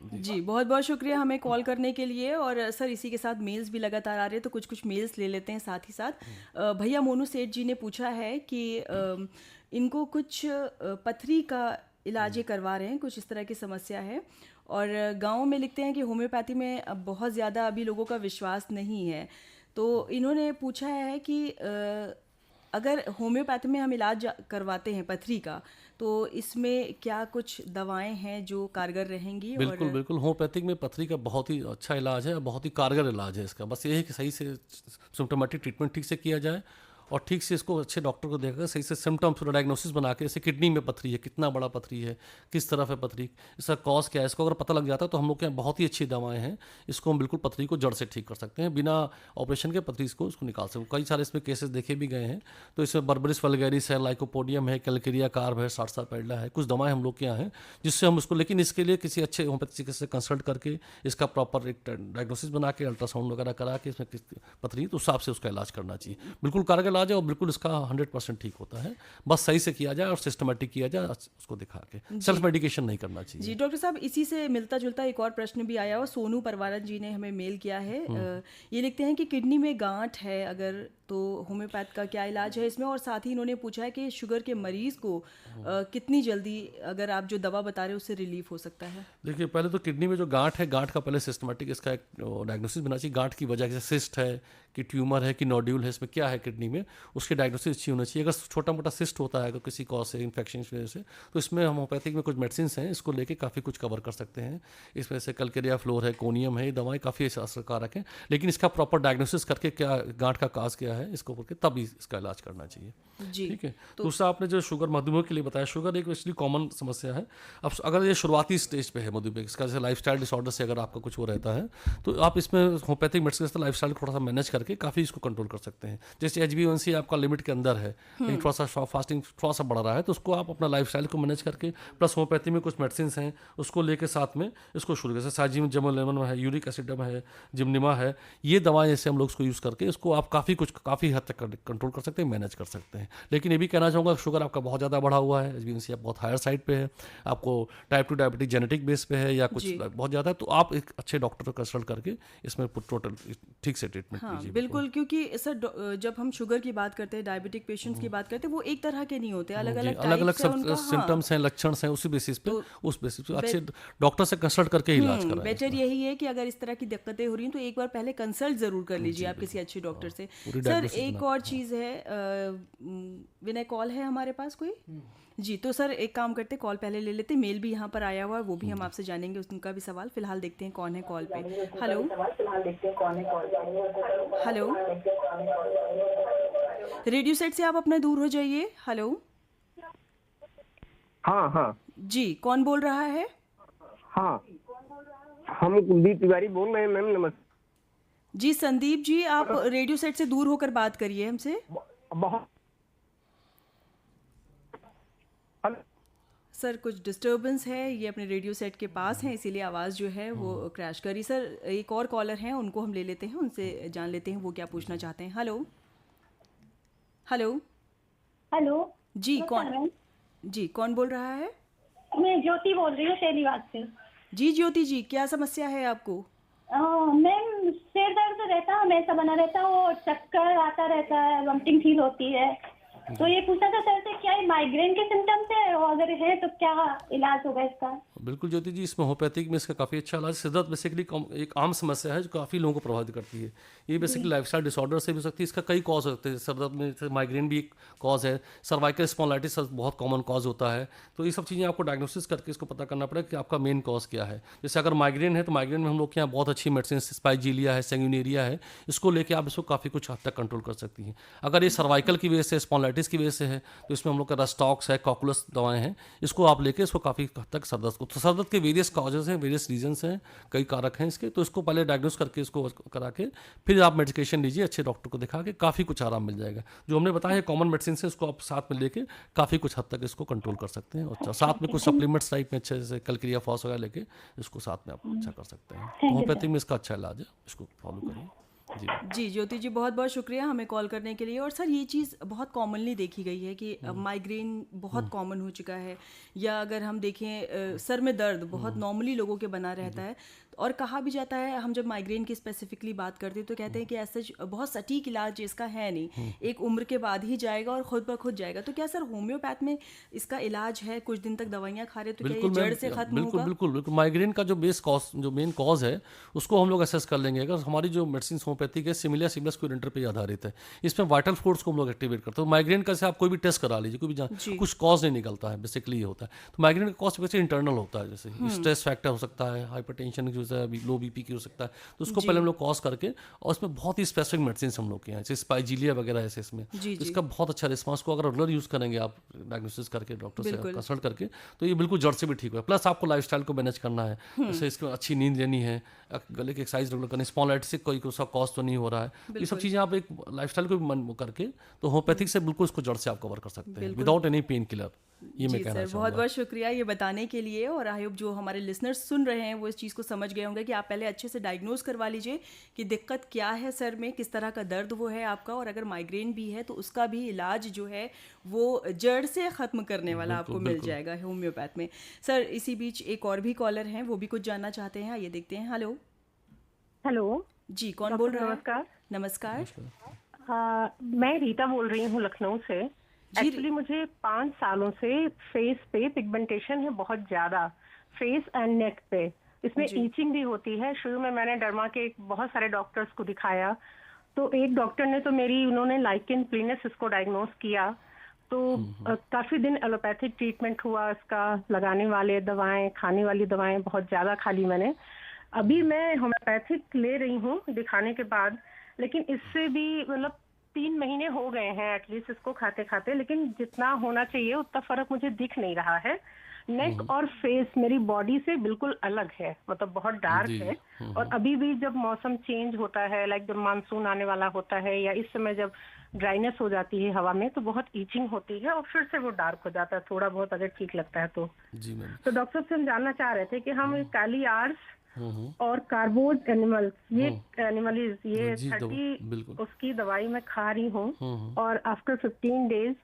जी, बहुत बहुत शुक्रिया हमें कॉल करने के लिए। और सर, इसी के साथ मेल्स भी लगातार आ रहे हैं, तो कुछ मेल्स ले लेते हैं साथ ही साथ। भैया मोनू सेठ जी ने पूछा है कि इनको कुछ पथरी का इलाज करवा रहे हैं, कुछ इस तरह की समस्या है, और गांव में लिखते हैं कि होम्योपैथी में अब बहुत ज़्यादा अभी लोगों का विश्वास नहीं है। तो इन्होंने पूछा है कि अगर होम्योपैथी में हम इलाज करवाते हैं पथरी का, तो इसमें क्या कुछ दवाएं हैं जो कारगर रहेंगी? बिल्कुल बिल्कुल, होम्योपैथिक में पथरी का बहुत ही अच्छा इलाज है, बहुत ही कारगर इलाज है इसका। बस ये है कि सही से सिम्टोमेटिक ट्रीटमेंट ठीक से किया जाए और ठीक से इसको अच्छे डॉक्टर को देखकर सही से सिम्टम्स और डायग्नोसिस बना के, जैसे किडनी में पथरी है, कितना बड़ा पथरी है, किस तरफ है पथरी, इसका कॉज क्या है, इसको अगर पता लग जाता है तो हम लोग के यहाँ बहुत ही अच्छी दवाएं हैं, इसको हम बिल्कुल पथरी को जड़ से ठीक कर सकते हैं, बिना ऑपरेशन के पथरी को इसको निकाल सकते हैं। कई सारे इसमें केसेस देखे भी गए हैं। तो इसमें बर्बरिस वल्गैरिस है, लाइकोपोडियम है, कैलकेरिया कार्ब है, सार्सापाइडा है, कुछ दवाएं हम लोग के यहाँ हैं जिससे हम उसको, लेकिन इसके लिए किसी अच्छे होम्योपैथी चिकित्सक से कंसल्ट करके इसका प्रॉपर एक डायग्नोसिस बना के अल्ट्रासाउंड वगैरह करा के इसमें किस पथरी तो उस हिसाब से उसका इलाज करना चाहिए। बिल्कुल कारगर इलाज है और बिल्कुल इसका 100% ठीक होता है, बस सही से किया जाए और सिस्टमेटिक किया जाए, उसको दिखा के सेल्फ मेडिकेशन नहीं करना चाहिए। जी डॉक्टर साहब, इसी से मिलता जुलता एक और प्रश्न भी आया और सोनू परवारन जी ने हमें मेल किया है। ये लिखते हैं कि किडनी में गांठ है अगर, तो होम्योपैथ का क्या इलाज है इसमें, और साथ ही इन्होंने पूछा है कि शुगर के मरीज को कितनी जल्दी अगर आप जो दवा बता रहे हैं उससे रिलीफ हो सकता है। देखिए, पहले तो किडनी में जो गांठ है, गांठ का पहले सिस्टमेटिक इसका एक डायग्नोसिस बना चाहिए। गांठ की वजह से सिस्ट है कि ट्यूमर है कि नोड्यूल है, इसमें क्या है किडनी में, उसकी डायग्नोसिस अच्छी होनी चाहिए। अगर छोटा मोटा सिस्ट होता है अगर किसी कॉज से, इन्फेक्शन की वजह से, तो इसमें होम्योपैथिक में कुछ मेडिसिन हैं, इसको लेके काफ़ी कुछ कवर कर सकते हैं। इसमें से कैलकेरिया फ्लोर है, कोनियम है, ये दवाएं काफ़ी असरकारक हैं, लेकिन इसका प्रॉपर डायग्नोसिस करके क्या गांठ का काज क्या है इसको करके तब इसका इलाज करना चाहिए। जी ठीक है। तो दूसरा आपने जो शुगर, मधुमेह के लिए बताया, शुगर एक एक्चुअली कॉमन समस्या है। अब अगर ये शुरुआती स्टेज पे है मधुमेह, इसका जैसे लाइफस्टाइल डिसऑर्डर से अगर आपका कुछ वो रहता है तो आप इसमें होम्योपैथिक मेडिसिन से लाइफस्टाइल थोड़ा सा मैनेज करके काफ़ी इसको कंट्रोल कर सकते हैं। जैसे HbA1c आपका लिमिट के अंदर है, लेकिन थोड़ा सा फास्टिंग थोड़ा सा बढ़ रहा है, तो उसको आप अपना लाइफस्टाइल को मैनेज करके प्लस होम्योपैथी में कुछ मेडिसिन हैं उसको लेके साथ में इसको शुरू, जैसे साजिम जेमोलेमन है, यूरिक एसिडम है, जिमनिमा है, ये दवाएं जैसे हम लोग उसको यूज़ करके इसको आप काफ़ी हद तक कंट्रोल कर सकते हैं, मैनेज कर सकते हैं। लेकिन ये भी कहना चाहूँगा, शुगर आपका बहुत ज़्यादा बढ़ा हुआ है, HbA1c आप बहुत हायर साइड पे है, आपको टाइप 2 डायबिटीज जेनेटिक बेस पे है या कुछ बहुत ज़्यादा है, तो आप एक अच्छे डॉक्टर को कंसल्ट करके इसमें टोटल ठीक से ट्रीटमेंट कीजिए। बिल्कुल, क्योंकि सर जब हम शुगर की बात करते हैं, डायबिटिक पेशेंट्स की बात करते हैं, वो एक तरह के नहीं होते, अलग अलग सिम्टम्स हैं, लक्षण हैं, उसी बेसिस पे अच्छे डॉक्टर से कंसल्ट करके इलाज कराएं। बेटर यही है कि अगर इस तरह की दिक्कतें हो रही हैं तो एक बार पहले कंसल्ट जरूर कर लीजिए आप किसी अच्छे डॉक्टर से। सर एक और चीज़ है, विनय कॉल है हमारे पास कोई? जी, तो सर एक काम करते, कॉल पहले ले लेते, मेल भी यहाँ पर आया हुआ है, वो भी हम आपसे जानेंगे उनका भी सवाल। फिलहाल देखते हैं कौन है कॉल पे। हेलो हेलो, रेडियो सेट से आप अपना दूर हो जाइए। हेलो, हाँ जी, कौन बोल रहा है? हाँ, हम कुलदीप तिवारी बोल रहे हैं मैम, नमस्ते। जी संदीप जी, आप रेडियो सेट से दूर होकर बात करिए हमसे। बहुत सर कुछ डिस्टर्बेंस है, ये अपने रेडियो सेट के पास है, इसीलिए आवाज़ जो है वो क्रैश करी। सर एक और कॉलर हैं, उनको हम ले लेते हैं, उनसे जान लेते हैं वो क्या पूछना चाहते हैं। हेलो हेलो हेलो जी, कौन बोल रहा है? मैं ज्योति बोल रही हूँ तेलीवाद से। जी ज्योति जी, क्या समस्या है आपको? मैम, सिर दर्द रहता है, हमेशा बना रहता है, वो चक्कर आता रहता है, वॉमिटिंग फील होती है, तो ये पूछा था सर से क्या ये माइग्रेन के सिम्टम्स है, और अगर है तो क्या इलाज होगा इसका? बिल्कुल ज्योति जी, इसमें होम्योपैथिक में इसका काफ़ी अच्छा इलाज। सिर दर्द बेसिकली एक आम समस्या है जो काफ़ी लोगों को प्रभावित करती है। ये बेसिकली लाइफस्टाइल डिसऑर्डर से भी हो सकती है, इसका कई कॉज होते हैं। सिर दर्द में माइग्रेन भी एक कॉज है, सर्वाइकल स्पॉन्डिलाइटिस बहुत कॉमन कॉज होता है। तो ये सब चीज़ें आपको डायग्नोसिस करके इसको पता करना पड़ेगा कि आपका मेन कॉज क्या है। जैसे अगर माइग्रेन है तो माइग्रेन में हम लोग के यहाँ बहुत अच्छी मेडिसिन स्पाइजीलिया है, सेंगुनेरिया है, इसको लेके आप इसको काफ़ी कुछ हद तक कंट्रोल कर सकती हैं। अगर ये सर्वाइकल की वजह से, स्पॉन्डिलाइटिस की वजह से है, तो इसमें हम लोग का रस्टॉक्स है, कॉकुलस दवाएं हैं, इसको आप लेके इसको काफ़ी हद तक सर दर्द को, तो सर दर्द के वेरियस कॉजेज हैं, वेरियस रीजन्स हैं, कई कारक हैं इसके, तो इसको पहले डायग्नोस करके इसको करा के फिर आप मेडिकेशन लीजिए, अच्छे डॉक्टर को दिखा के काफ़ी कुछ आराम मिल जाएगा। जो हमने बताया है कॉमन मेडिसिन से, उसको आप साथ में लेके काफ़ी कुछ हद तक इसको कंट्रोल कर सकते हैं। और साथ में कुछ सप्लीमेंट्स टाइप में अच्छे जैसे कैलकेरिया फॉस वगैरह लेके इसको साथ में आप अच्छा कर सकते हैं। होम्योपैथी में इसका अच्छा इलाज है, इसको फॉलो करिए। जी ज्योति जी, बहुत बहुत शुक्रिया हमें कॉल करने के लिए। और सर ये चीज़ बहुत कॉमनली देखी गई है कि माइग्रेन बहुत कॉमन हो चुका है, या अगर हम देखें सर में दर्द बहुत नॉर्मली लोगों के बना रहता है, और कहा भी जाता है, हम जब माइग्रेन की स्पेसिफिकली बात करते हैं तो कहते हैं कि ऐसा बहुत सटीक इलाज इसका है नहीं, एक उम्र के बाद ही जाएगा और खुद ब खुद जाएगा। तो क्या सर होम्योपैथ में इसका इलाज है, कुछ दिन तक दवाइयाँ खा रहे तो क्या ये जड़ से खत्म होगा? बिल्कुल बिल्कुल। माइग्रेन का जो मेन कॉज है उसको हम लोग असेस कर लेंगे। अगर हमारी जो मेडिसिन होम्योपैथिक है, सिमिलिया सिमिलस क्यूरेंटर पे आधारित है। इसमें वाइटल फोर्स को हम लोग एक्टिवेट करते हैं। माइग्रेन का से आप कोई भी टेस्ट करा लीजिए, कोई भी कुछ कॉज नहीं निकलता है, बेसिकली ये होता है। तो माइग्रेन का कॉज वैसे इंटरनल होता है, जैसे स्ट्रेस फैक्टर हो सकता है, हाइपरटेंशन की वजह से, लो बीपी की हो सकता है, तो उसको पहले हम लोग कॉज करके, और उसमें बहुत ही स्पेसिफिक मेडिसिन हम लोग के हैं, जैसे स्पाइजिलिया वगैरह है इसमें, इसका बहुत अच्छा रिस्पॉन्स को अगर रेगुलर यूज करेंगे आप डायग्नोसिस करके डॉक्टर से कंसल्ट करके, तो ये बिल्कुल जड़ से भी ठीक हुआ। प्लस आपको लाइफस्टाइल को मैनेज करना है, जैसे इसको अच्छी नींद लेनी है, गले की एक्सरसाइज रेगुलर करनी, स्पॉन्डिलाइटिस से कोई उसका कॉज तो नहीं हो रहा है, ये सब चीज़ें आप एक लाइफस्टाइल को भी मन करके, तो होम्योपैथिक से बिल्कुल इसको जड़ से आप कवर कर सकते हैं विदाउट एनी पेन किलर। ये मैं कहना चाहूँगा। बहुत बहुत शुक्रिया ये बताने के लिए, और आई होप जो हमारे लिसनर्स सुन रहे हैं वो इस चीज़ को समझ गए होंगे कि आप पहले अच्छे से डायग्नोज करवा लीजिए कि दिक्कत क्या है सर में, किस तरह का दर्द वो है आपका, और अगर माइग्रेन भी है तो उसका भी इलाज जो है वो जड़ से ख़त्म करने वाला आपको मिल जाएगा होम्योपैथ में। सर इसी बीच एक और भी कॉलर हैं, वो भी कुछ जानना चाहते हैं, ये देखते हैं। हेलो हेलो जी, कौन बोल रहे हैं? नमस्कार। नमस्कार। मैं रीता बोल रही हूँ लखनऊ से। एक्चुअली मुझे 5 सालों से फेस पे पिगमेंटेशन है बहुत ज्यादा, फेस एंड नेक पे। इसमें ईचिंग भी होती है। शुरू में मैंने डर्मा के बहुत सारे डॉक्टर्स को दिखाया, तो एक डॉक्टर ने तो उन्होंने लाइकेन प्लीनस इसको डायग्नोस किया, तो काफी दिन एलोपैथिक ट्रीटमेंट हुआ इसका, लगाने वाले दवाएं, खाने वाली दवाएं बहुत ज्यादा खा ली मैंने। अभी मैं होम्योपैथिक ले रही हूँ दिखाने के बाद, लेकिन इससे भी 3 महीने हो गए हैं एटलीस्ट इसको खाते खाते, लेकिन जितना होना चाहिए उतना फर्क मुझे दिख नहीं रहा है। नेक और फेस मेरी बॉडी से बिल्कुल अलग है, मतलब बहुत डार्क है। और अभी भी जब मौसम चेंज होता है, लाइक जब मानसून आने वाला होता है या इस समय जब ड्राइनेस हो जाती है हवा में, तो बहुत ईचिंग होती है और फिर से वो डार्क हो जाता है थोड़ा बहुत, अगर ठीक लगता है तो। तो डॉक्टर से हम जानना चाह रहे थे कि हम काली आर्स और कार्बोज एनिमल्स, ये 30 उसकी दवाई मैं खा रही हूँ, और आफ्टर 15 डेज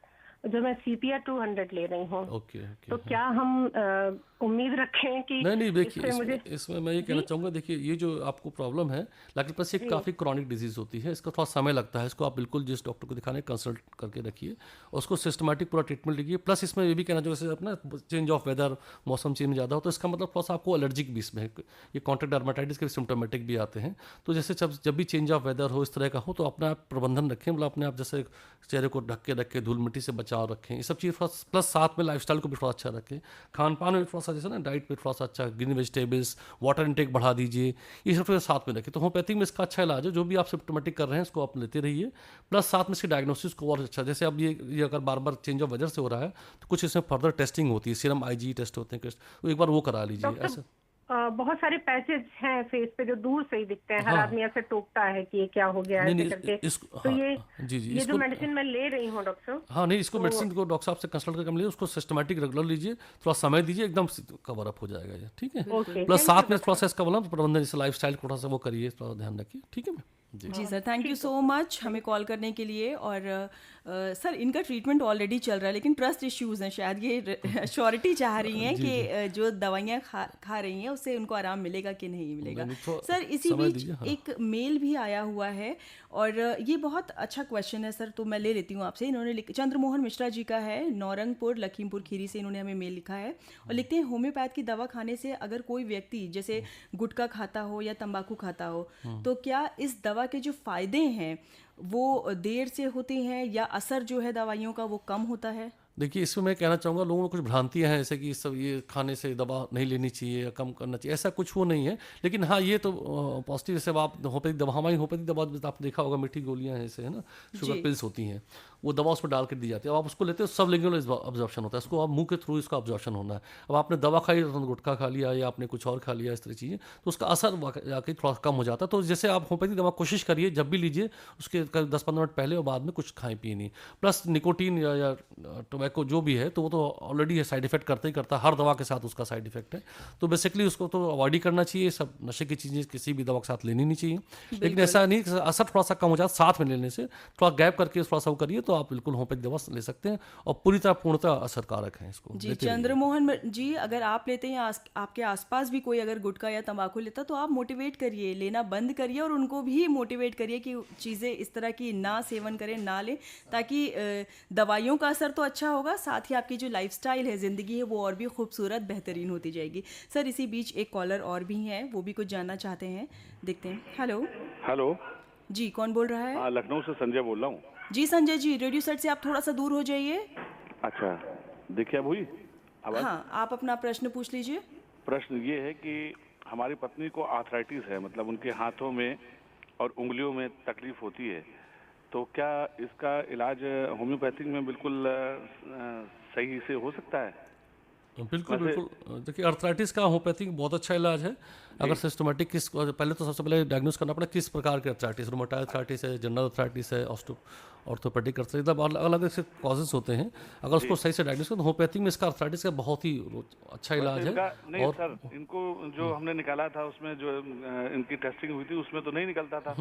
जो मैं CPR 200 ले रही हूँ। तो क्या हम उम्मीद रखें कि नहीं देखिए, इसमें मैं ये कहना चाहूँगा, देखिए ये जो आपको प्रॉब्लम है लैक्टोपैथी एक काफ़ी क्रॉनिक डिजीज होती है, इसका थोड़ा समय लगता है। इसको आप बिल्कुल जिस डॉक्टर को दिखाने कंसल्ट करके रखिए और उसको सिस्टमेटिक पूरा ट्रीटमेंट लीजिए। प्लस इसमें ये भी कहना चाहिए, जैसे अपना चेंज ऑफ वेदर, मौसम चेंज ज़्यादा हो तो इसका मतलब थोड़ा सा आपको एलर्जिक भी इसमें, ये कॉन्ट्रैक्ट डर्मेटाइटिस के सिम्टोमेटिक भी आते हैं। तो जैसे जब भी चेंज ऑफ वेदर हो, इस तरह का हो, तो अपना प्रबंधन रखें, मतलब अपने आप जैसे चेहरे को ढक के रखें, धूल मिट्टी से बचाव रखें, ये सब चीज़ प्लस साथ में लाइफस्टाइल को भी थोड़ा अच्छा रखें, खान पान में थोड़ा सा, जैसे ना डाइट पे थोड़ा सा अच्छा, ग्रीन वेजिटेबल्स, वाटर इनटेक बढ़ा दीजिए, ये सब साथ में रखें। तो होम्योपैथिक में इसका अच्छा इलाज है, जो भी आप सिम्टोमेटिक कर रहे हैं इसको आप लेते रहिए, प्लस साथ में इसकी डायग्नोसिस को और अच्छा, जैसे अब ये अगर बार बार चेंज ऑफ वेदर से हो रहा है तो कुछ इसमें फर्दर टेस्टिंग होती है, सीरम IgE टेस्ट होते हैं, तो एक बार वो करा लीजिए। ऐसा बहुत सारे पैचेज हैं फेस पे जो दूर से ही दिखते हैं, हर आदमी ऐसे टोकता है कि ये क्या हो गया है करके। तो ये जो मेडिसिन मैं ले रही हूँ डॉक्टर साहब, हाँ नहीं, इसको मेडिसिन को डॉक्टर साहब से कंसल्ट करके लीजिए, उसको सिस्टमेटिक रेगुलर लीजिए, थोड़ा समय दीजिए, एकदम कवर अप हो जाएगा ये, ठीक है। प्लस साथ में थोड़ा सा इसका बोला प्रबंधन, जैसे लाइफस्टाइल थोड़ा सा वो करिए, थोड़ा ध्यान रखिए, ठीक है। जी sir, thank you so much हमें कॉल करने के लिए। और सर इनका ट्रीटमेंट ऑलरेडी चल रहा है, लेकिन ट्रस्ट इश्यूज हैं, शायद ये श्योरिटी चाह रही हैं कि जो दवाइयाँ खा रही हैं उससे उनको आराम मिलेगा कि नहीं मिलेगा। सर इसी बीच एक मेल भी आया हुआ है, और ये बहुत अच्छा क्वेश्चन है सर, तो मैं ले लेती हूँ आपसे। इन्होंने चंद्रमोहन मिश्रा जी का है, नौरंगपुर लखीमपुर खीरी से इन्होंने हमें मेल लिखा है, और लिखते हैं होम्योपैथ की दवा खाने से अगर कोई व्यक्ति जैसे गुटखा खाता हो या तंबाकू खाता हो, तो क्या इस दवा के जो फायदे हैं वो देर से होते हैं या असर जो है दवाइयों का वो कम होता है? देखिए, इसमें मैं कहना चाहूँगा, लोगों में कुछ भ्रांतियाँ हैं, जैसे कि सब ये खाने से दवा नहीं लेनी चाहिए या कम करना चाहिए, ऐसा कुछ वो नहीं है। लेकिन हाँ, ये तो पॉजिटिव, जैसे आप होम्योपैथिक दवा, हमारी होम्योपैथिक दवा आपने देखा होगा, मीठी गोलियाँ हैं ऐसे, है ना, शुगर पिल्स होती हैं, वो दवा उसमें डाल कर दी जाती है। अब आप उसको लेते हो, सब लिंगुअल अब्जॉर्प्शन होता है, इसको आप मुंह के थ्रू इसका अब्जॉर्प्शन होना है। अब आपने दवा खाई, गुटखा खा लिया या आपने कुछ और खा लिया, इस तरह चीज़ें, तो उसका असर जाके थोड़ा कम हो जाता है। तो जैसे आप होम्योपैथिक दवा कोशिश करिए जब भी लीजिए, उसके 10-15 मिनट पहले और बाद में कुछ खाएं पिए नहीं। प्लस निकोटीन या टोबैको जो भी है, तो वो तो ऑलरेडी है, साइड इफेक्ट करता ही करता है, हर दवा के साथ उसका साइड इफेक्ट है। तो बेसिकली उसको तो अवॉइड ही करना चाहिए, सब नशे की चीज़ें किसी भी दवा के साथ लेनी नहीं चाहिए। लेकिन ऐसा नहीं, असर थोड़ा सा कम हो जाता साथ में लेने से, थोड़ा गैप करके थोड़ा सा वो करिए, तो आप बिल्कुल होम्योपैथिक दवा ले सकते हैं और पूरी तरह पूर्णतः असरकारक है इसको। जी चंद्रमोहन जी, अगर आप लेते हैं या आपके आसपास भी कोई अगर गुटखा या तंबाकू लेता, तो आप मोटिवेट करिए, लेना बंद करिए, और उनको भी मोटिवेट करिए कि चीज़ें इस तरह की ना सेवन करें, ना लें, ताकि दवाइयों का असर तो अच्छा होगा, साथ ही आपकी जो लाइफस्टाइल है, ज़िंदगी है, वो और भी खूबसूरत बेहतरीन होती जाएगी। सर इसी बीच एक कॉलर और भी हैं, वो भी कुछ जानना चाहते हैं, देखते हैं। हेलो हेलो जी, कौन बोल रहा है? हाँ, लखनऊ से संजय बोल रहा हूँ। जी संजय जी, रेडियो सेट से आप थोड़ा सा दूर हो जाइए। अच्छा, देखिए अब हुई आवाज। हाँ, आप अपना प्रश्न पूछ लीजिए। प्रश्न ये है कि हमारी पत्नी को आर्थराइटिस है, मतलब उनके हाथों में और उंगलियों में तकलीफ होती है, तो क्या इसका इलाज होम्योपैथिक में बिल्कुल सही से हो सकता है? बिल्कुल बिल्कुल। देखिए अर्थराइटिस का होम्योपैथिक बहुत अच्छा इलाज है। अगर सिस्टमेटिक किस, पहले तो सबसे पहले डायग्नोस करना पड़ेगा किस प्रकार के अर्थराइटिस, रोमेटॉइड अर्थराइटिस है, जनरल अर्थराइटिस है, ऑर्थोपेडिक अर्थराइटिस, अलग अलग से कॉजेज होते हैं। अगर उसको सही से डायग्नोस करें तो होम्योपैथिक में इसका अर्थराइटिस का बहुत ही अच्छा इलाज है। नहीं और सर, इनको जो हमने निकाला था उसमें जो इनकी टेस्टिंग हुई थी उसमें तो नहीं निकलता था,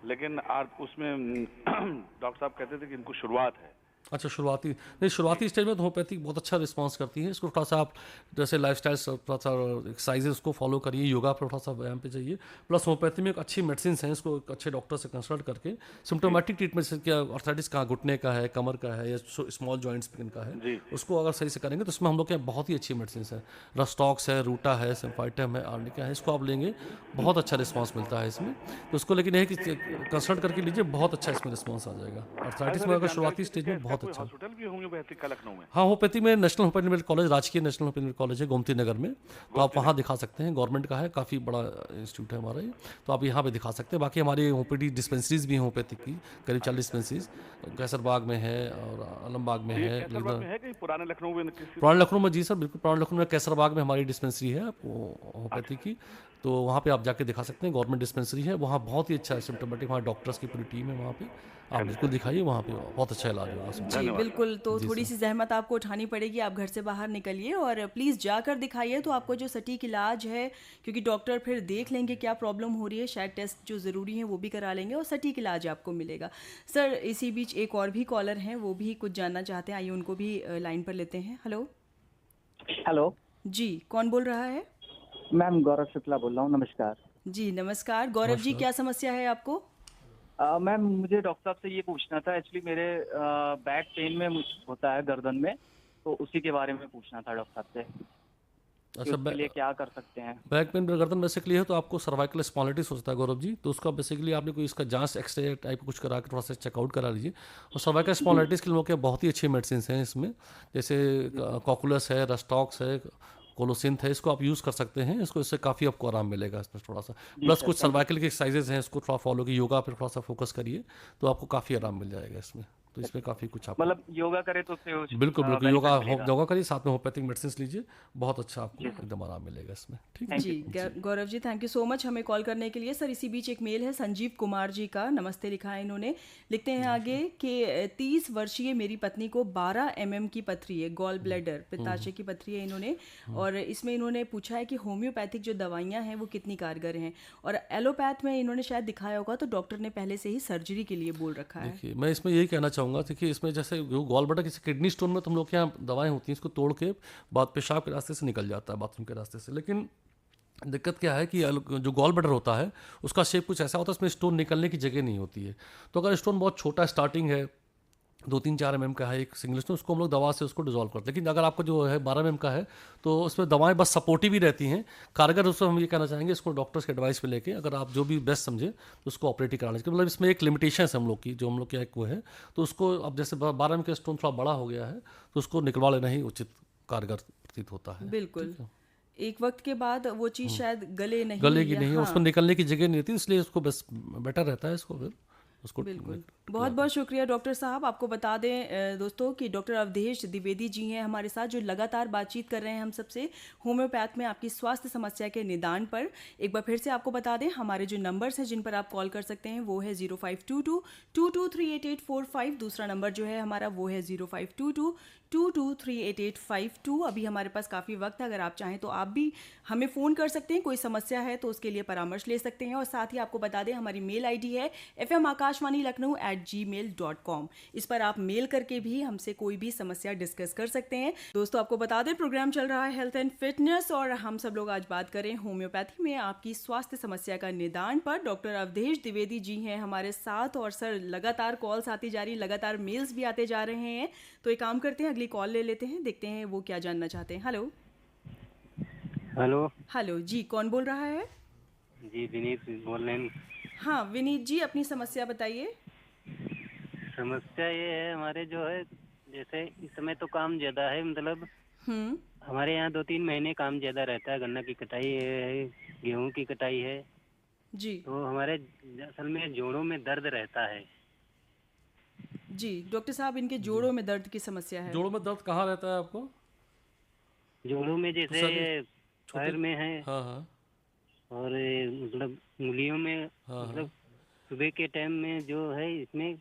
लेकिन उसमें डॉक्टर साहब कहते थे कि इनको शुरुआत है। अच्छा, शुरुआती स्टेज में तो होम्योपैथिक बहुत अच्छा रिस्पांस करती है। इसको थोड़ा सा आप जैसे लाइफस्टाइल, थोड़ा सा एक्सरसाइजेस उसको फॉलो करिए, योगा पर थोड़ा सा व्यायाम पे जाइए। प्लस होम्योपैथी में एक अच्छी मेडिसिन हैं, इसको एक अच्छे डॉक्टर से कंसल्ट करके सिम्टोमेटिक ट्रीटमेंट से, क्या अर्थराइटिस कहाँ, घुटने का है, कमर का है या स्मॉल जॉइंट्स पेन का है, उसको अगर सही से करेंगे तो उसमें हम लोग के यहाँ बहुत ही अच्छी मेडिसिन है। रस्टॉक्स है, रूटा है, सिम्फाइटम है, आर्निका है, इसको आप लेंगे बहुत अच्छा रिस्पॉन्स मिलता है इसमें। तो उसको लेकिन यह कि कंसल्ट करके लीजिए, बहुत अच्छा इसमें रिस्पॉन्स आ जाएगा। अर्थराइटिस में अगर शुरुआती स्टेज में बहुत अच्छा। हॉस्पिटल भी होम्योपैथिक का लखनऊ में? हाँ, होम्योपैथी में नेशनल होम्योपैथी मेडिकल कॉलेज, राजकीय नेशनल होम्योपैथी मेडिकल कॉलेज है गोमती नगर में, तो आप वहाँ दिखा सकते हैं। गवर्नमेंट का है, काफ़ी बड़ा इंस्टीट्यूट है हमारा ये, तो आप यहाँ पे दिखा सकते हैं। बाकी हमारी होम्योपैथी डिस्पेंसरीज भी हैं होम्योपैथिक की, करीब 40 डिस्पेंसरीज कैसरबाग में है और आलमबाग में है। पुराने लखनऊ में? पुराने लखनऊ में, जी सर बिल्कुल, पुराने लखनऊ में कैसरबाग में हमारी डिस्पेंसरी है होम्योपैथी की, तो वहाँ पे आप जाके दिखा सकते हैं। गवर्नमेंट डिस्पेंसरी है, वहाँ बहुत ही अच्छा है सिम्टोमेटिक, वहाँ डॉक्टर्स की पूरी टीम है, वहाँ पे आप बिल्कुल दिखाइए, वहाँ पे बहुत अच्छा इलाज होगा। जी बिल्कुल, तो थोड़ी सी जहमत आपको उठानी पड़ेगी, आप घर से बाहर निकलिए और प्लीज़ जाकर दिखाइए, तो आपको जो सटीक इलाज है, क्योंकि डॉक्टर फिर देख लेंगे क्या प्रॉब्लम हो रही है, शायद टेस्ट जो ज़रूरी है वो भी करा लेंगे और सटीक इलाज आपको मिलेगा। सर, इसी बीच एक और भी कॉलर हैं, वो भी कुछ जानना चाहते हैं, आइए उनको भी लाइन पर लेते हैं। हेलो हेलो जी, कौन बोल रहा है? मैम गौरव शुक्ला बोल रहा हूँ। नमस्कार जी नमस्कार गौरव जी, क्या समस्या है आपको? मैम मुझे डॉक्टर साहब से ये पूछना था, एक्चुअली मेरे बैक पेन में होता है गर्दन में, तो उसी के बारे में पूछना था डॉक्टर साहब से। अच्छा, उसके लिए क्या कर सकते हैं? बैक पेन गर्दन बेसिकली है तो आपको सर्वाइकल स्पॉन्डिलोसिस होता है गौरव जी, तो उसका बेसिकली आपने कोई इसका जांच एक्सरे टाइप कुछ करा के थोड़ा सा चेकआउट करा लीजिए। और सर्वाइकल स्पॉन्डिलोसिस के लोगों के बहुत ही अच्छी मेडिसिन हैं इसमें, जैसे कॉकुलस है, रस्टॉक्स है, कोलोसिंथ है, इसको आप यूज़ कर सकते हैं। इसको इससे काफ़ी आपको आराम मिलेगा इसमें थोड़ा सा। प्लस कुछ सर्वाइकल के एक्सरसाइजेज हैं, इसको थोड़ा फॉलो कीजिए, योगा पर थोड़ा सा फोकस करिए, तो आपको काफ़ी आराम मिल जाएगा इसमें। तो इसमें काफ़ी कुछ आप मतलब योगा करें तो बिल्कुल योगा करिए, साथ में होम्योपैथिक मेडिसिन लीजिए, बहुत अच्छा आपको एकदम आराम मिलेगा इसमें। ठीक है जी Gaurav ji, thank you so much हमें कॉल करने के लिए। सर, इसी बीच एक मेल है संजीव कुमार जी का, नमस्ते लिखा है इन्होंने। लिखते हैं आगे कि 30 वर्षीय मेरी पत्नी को 12 mm की पथरी है, गॉल ब्लैडर, पित्ताशय की पथरी है इन्होंने, और इसमें इन्होंने पूछा है कि होम्योपैथिक जो दवाइयाँ हैं वो कितनी कारगर हैं, और एलोपैथ में इन्होंने शायद दिखाया होगा, तो डॉक्टर ने पहले से ही सर्जरी के लिए बोल रखा है। देखिए मैं इसमें यही कहना चाहूँगा, देखिए इसमें जैसे गॉल ब्लैडर, किसी किडनी स्टोन में तो हम लोग के यहाँ दवाएं होती हैं, इसको तोड़ के बाद पेशाब के रास्ते से निकल जाता है, बाथरूम के रास्ते से। लेकिन दिक्कत क्या है कि जो गॉल ब्लैडर होता है उसका शेप कुछ ऐसा होता है, उसमें स्टोन निकलने की जगह नहीं होती है। तो अगर स्टोन बहुत छोटा स्टार्टिंग है, 2-3-4 mm का है एक सिंगल स्टोन, उसको हम लोग दवा से उसको डिजोल्व करते हैं। लेकिन अगर आपको जो है 12 mm का है तो उसमें दवाएं बस सपोर्टिव ही रहती हैं, कारगर उसमें हम ये कहना चाहेंगे इसको डॉक्टर्स के एडवाइस पे लेके, अगर आप जो भी बेस्ट समझे तो उसको ऑपरेट ही कराना चाहिए। मतलब इसमें एक लिमिटेशन है हम लोग की, जो हम लोग की एक वो है, तो उसको अब जैसे 12 mm का स्टोन थोड़ा बड़ा हो गया है तो उसको निकलवा लेना ही उचित कारगर प्रतीत होता है। बिल्कुल, एक वक्त के बाद वो चीज़ शायद गलेगी नहीं, उसमें निकलने की जगह नहीं होती, इसलिए उसको बस बेटर रहता है इसको फिर उसको। बिल्कुल, बहुत बहुत शुक्रिया डॉक्टर साहब। आपको बता दें दोस्तों कि डॉक्टर अवधेश द्विवेदी जी हैं हमारे साथ, जो लगातार बातचीत कर रहे हैं हम सबसे होम्योपैथ में आपकी स्वास्थ्य समस्या के निदान पर। एक बार फिर से आपको बता दें, हमारे जो नंबर्स हैं जिन पर आप कॉल कर सकते हैं वो है 0522-223845, दूसरा नंबर जो है हमारा वो है 0522-223852। अभी हमारे पास काफ़ी वक्त है, अगर आप चाहें तो आप भी हमें फ़ोन कर सकते हैं, कोई समस्या है तो उसके लिए परामर्श ले सकते हैं। और साथ ही आपको बता दें हमारी मेल आईडी है fmaakashvani.lucknow@gmail.com, इस पर आप मेल करके भी हमसे कोई भी समस्या डिस्कस कर सकते हैं। दोस्तों, आपको बता दें प्रोग्राम चल रहा है हेल्थ एंड फिटनेस, और हम सब लोग आज बात करें होम्योपैथी में आपकी स्वास्थ्य समस्या का निदान पर। डॉक्टर अवधेश द्विवेदी जी हैं हमारे साथ, और सर लगातार कॉल्स आती जा रही, लगातार मेल्स भी आते जा रहे हैं, तो एक काम करते हैं, अगली कॉल ले लेते हैं, देखते हैं वो क्या जानना चाहते हैं। हेलो हेलो हेलो जी, कौन बोल रहा है? जी विनीत बोल रहे हैं। हाँ विनीत जी, अपनी समस्या बताइए। समस्या ये है हमारे जो है, जैसे इस समय तो काम ज्यादा है, मतलब हम्म। हमारे यहाँ 2-3 महीने काम ज्यादा रहता है। गन्ना की कटाई है, गेहूं की कटाई है, जी तो हमारे असल में जोड़ों में दर्द रहता है। जी डॉक्टर साहब, इनके जोड़ों में दर्द की समस्या है। जोड़ों में दर्द कहाँ रहता है आपको? जोड़ों में तो जैसे सारे पैर में है, हाँ हाँ और मतलब उंगलियों में, हाँ मतलब सुबह के टाइम में जो है इसमें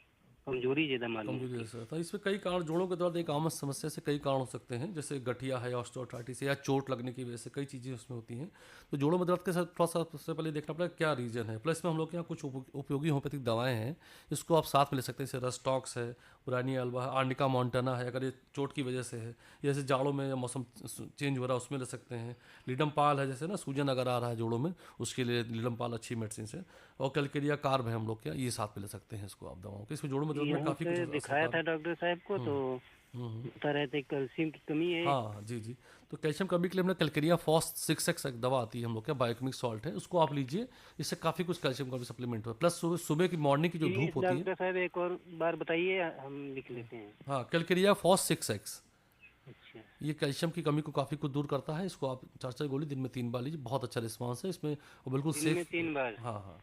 कमजोरी ज्यादा मालूम कमजोरी होती है। जैसा रहता है। इसमें कई कारण, जोड़ों के दर्द एक आम समस्या से कई कारण हो सकते हैं, जैसे गठिया है, ऑस्टियोआर्थराइटिस है, या चोट लगने की वजह से कई चीज़ें उसमें होती हैं। तो जोड़ों में दर्द के साथ थोड़ा सा सबसे पहले देखना पड़ेगा क्या रीज़न है। प्लस में हम लोग के यहाँ कुछ उपयोगी होम्योपैथिक दवाएं हैं, इसको आप साथ में ले सकते हैं। जैसे रस्टॉक्स है, पुरानी अल्वा है, आर्निका मॉन्टाना है, अगर ये चोट की वजह से है, जैसे जाड़ों में या मौसम चेंज हो रहा है उसमें ले सकते हैं। लीडमपाल है, जैसे ना सूजन अगर आ रहा है जोड़ों में, उसके लिए लीडमपाल अच्छी मेडिसिन है। और कैलकेरिया कार्ब है हम लोग क्या, ये साथ में ले सकते हैं इसको आप दवाओं के। इसमें जोड़ों में दर्द में यहाँ काफ़ी पे कुछ दिखाया था डॉक्टर साहब को, तो बता रहे थे कैल्शियम की कमी है। हाँ जी जी, तो कैल्शियम कमी के लिए हमने कैलकेरिया फॉस 6x एक दवा आती है हम लोग क्या, बायोकेमिक सॉल्ट है, उसको आप लीजिए। इससे काफ़ी कुछ कैल्शियम का भी सप्लीमेंट हो। प्लस सुबह की मॉर्निंग की जो धूप होती है। डॉक्टर साहब एक और बार बताइए, हम लिख लेते हैं। हाँ, कैलकेरिया फॉस 6x, अच्छा, ये कैल्शियम की कमी को काफ़ी कुछ दूर करता है। इसको आप 4 गोली दिन में 3 बार लीजिए, बहुत अच्छा रिस्पॉन्स है इसमें, और बिल्कुल दिन में सेफ। 3 बार? हाँ हाँ,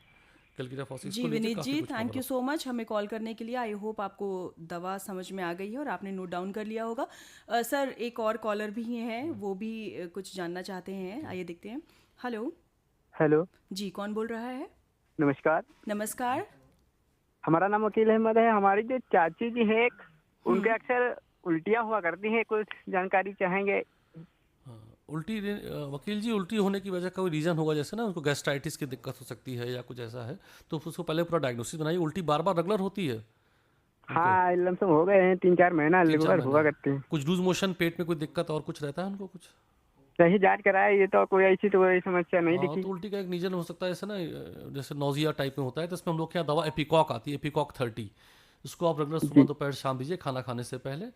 कैलकेरिया फॉस जी Vineet ji, thank you so much हमें कॉल करने के लिए। आई होप आपको दवा समझ में आ गई है और आपने नोट डाउन कर लिया होगा। सर, एक और कॉलर भी हैं, वो भी कुछ जानना चाहते हैं, आइए देखते हैं। हेलो। हेलो जी, कौन बोल रहा है? नमस्कार। नमस्कार। हमारा नाम वकील अहमद है। हमारी जो चाची जी है, उनके अक्सर उल्टियाँ हुआ करती हैं, कुछ जानकारी चाहेंगे। उल्टी वकील जी, उल्टी होने की वजह का कोई रीज़न होगा, जैसे ना उनको गैस्ट्राइटिस की दिक्कत हो सकती है या कुछ ऐसा है, तो उसको पहले पूरा डायग्नोसिस बनाइए। उल्टी बार बार रेगुलर होती है? हाँ, लमसम हो गए हैं, 3-4 महीना रेगुलर हुआ करते हैं। कुछ लूज मोशन, पेट में कोई दिक्कत और कुछ रहता है उनको कुछ? सही जांच कराया, ये तो कोई ऐसी तो कोई समस्या नहीं हाँ, दिखी। तो उल्टी का एक रीजन हो सकता है ऐसे ना, जैसे नोजिया टाइप में होता है, तो इसमें हम लोग के यहाँ दवा एपिकॉक आती है, एपिकॉक 30। इसको आप रेगुलर सुबह दोपहर शाम दीजिए खाना खाने से पहले,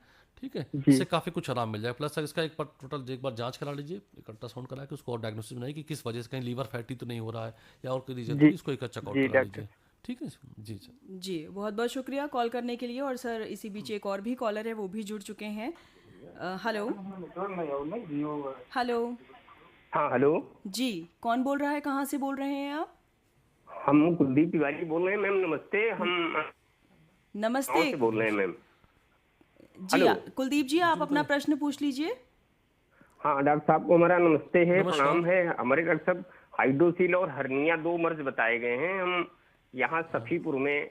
ठीक है? इससे काफ़ी कुछ आराम मिल जाए। प्लस इसका एक बार टोटल एक बार जांच करा लीजिए, एक अल्ट्रासाउंड करा के उसको और डायग्नोसिस बनाइए कि किस वजह से, कहीं लीवर फैटी तो नहीं हो रहा है या और कोई रीजन, तो इसको एक चेकआउट करा लीजिए, ठीक है जी। जी, बहुत बहुत शुक्रिया कॉल करने के लिए। और सर, इसी बीच एक और भी कॉलर है, वो भी जुड़ चुके हैं। हेलो। हेलो। हाँ हेलो जी, कौन बोल रहा है, कहाँ से बोल रहे हैं आप? हम कुलदीप तिवारी बोल रहे हैं मैम। नमस्ते। हम नमस्ते से बोल रहे हैं मैम। जी। कुलदीप जी, आप अपना प्रश्न पूछ लीजिए। हाँ डॉक्टर साहब को हमारा नमस्ते है, प्रणाम है। हमारे डॉक्टर साहब हाइड्रोसील और हर्निया 2 मर्ज बताए गए हैं। हम यहाँ सफीपुर में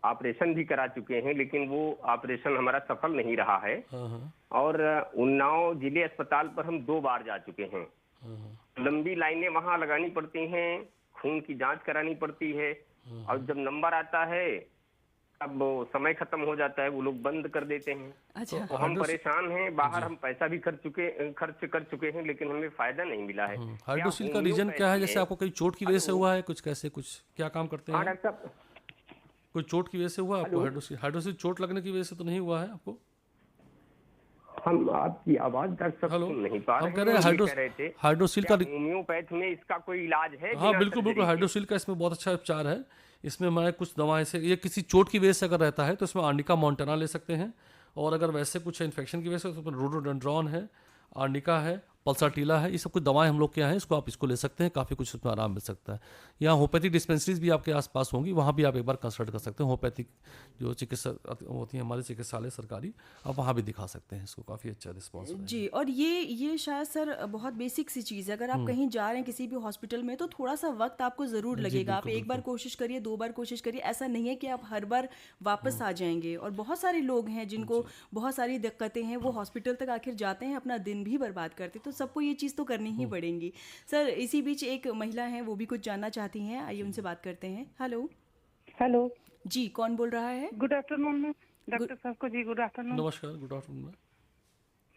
ऑपरेशन भी करा चुके हैं, लेकिन वो ऑपरेशन हमारा सफल नहीं रहा है। और उन्नाव जिले अस्पताल पर हम 2 बार जा चुके हैं। लंबी लाइनें वहाँ लगानी पड़ती हैं, खून की जांच करानी पड़ती है, और जब नंबर आता है अब वो समय खत्म हो जाता है, वो लोग बंद कर देते हैं। अच्छा। तो हम परेशान हैं। बाहर हम पैसा भी खर्च कर चुके हैं, लेकिन हमें फायदा नहीं मिला है। हाइड्रोसील का रीजन क्या है? जैसे आपको कहीं चोट की वजह से हुआ है कुछ, कैसे कुछ क्या काम करते हैं? डॉक्टर साहब, कोई चोट की वजह से हुआ आपको हाइड्रोसील? हाइड्रोसील चोट लगने की वजह से तो नहीं हुआ है आपको? हम आपकी आवाज डॉक्टर साहब सुन नहीं पा रहे हैं। हम कह रहे हैं हाइड्रोसील का होम्योपैथ में इसका कोई इलाज है? हाँ बिल्कुल बिल्कुल, हाइड्रोसील का इसमें बहुत अच्छा उपचार है। इसमें मैं कुछ दवाएं से, ये किसी चोट की वजह से अगर रहता है तो इसमें आर्निका मॉन्टाना ले सकते हैं, और अगर वैसे कुछ इन्फेक्शन की वजह से तो रोडोडेंड्रॉन है, आर्निका है, पल्साटीला है, ये सब कुछ दवाएं हम लोग के यहाँ हैं। इसको आप इसको ले सकते हैं, काफ़ी कुछ उसमें आराम मिल सकता है। यहाँ होम्योपैथिक डिस्पेंसरीज भी आपके आसपास होंगी, वहाँ भी आप एक बार कंसल्ट कर सकते हैं। होम्योपैथिक जो चिकित्सा होती है हमारे चिकित्सालय सरकारी, आप वहाँ भी दिखा सकते हैं। इसको काफ़ी अच्छा रिस्पॉन्स है जी। और ये शायद सर बहुत बेसिक सी चीज़ है। अगर आप कहीं जा रहे हैं किसी भी हॉस्पिटल में, तो थोड़ा सा वक्त आपको ज़रूर लगेगा। आप एक बार कोशिश करिए, 2 बार कोशिश करिए, ऐसा नहीं है कि आप हर बार वापस आ जाएंगे। और बहुत सारे लोग हैं जिनको बहुत सारी दिक्कतें हैं, वो हॉस्पिटल तक आखिर जाते हैं, अपना दिन भी बर्बाद करते हैं। तो सबको ये चीज़ तो करनी ही पड़ेगी। सर, इसी बीच एक महिला हैं, वो भी कुछ जानना चाहती हैं, आइए उनसे बात करते हैं। हेलो। हेलो जी, कौन बोल रहा है? गुड आफ्टरनून डॉक्टर साहब को। जी गुड आफ्टरनून। नमस्कार, गुड आफ्टरनून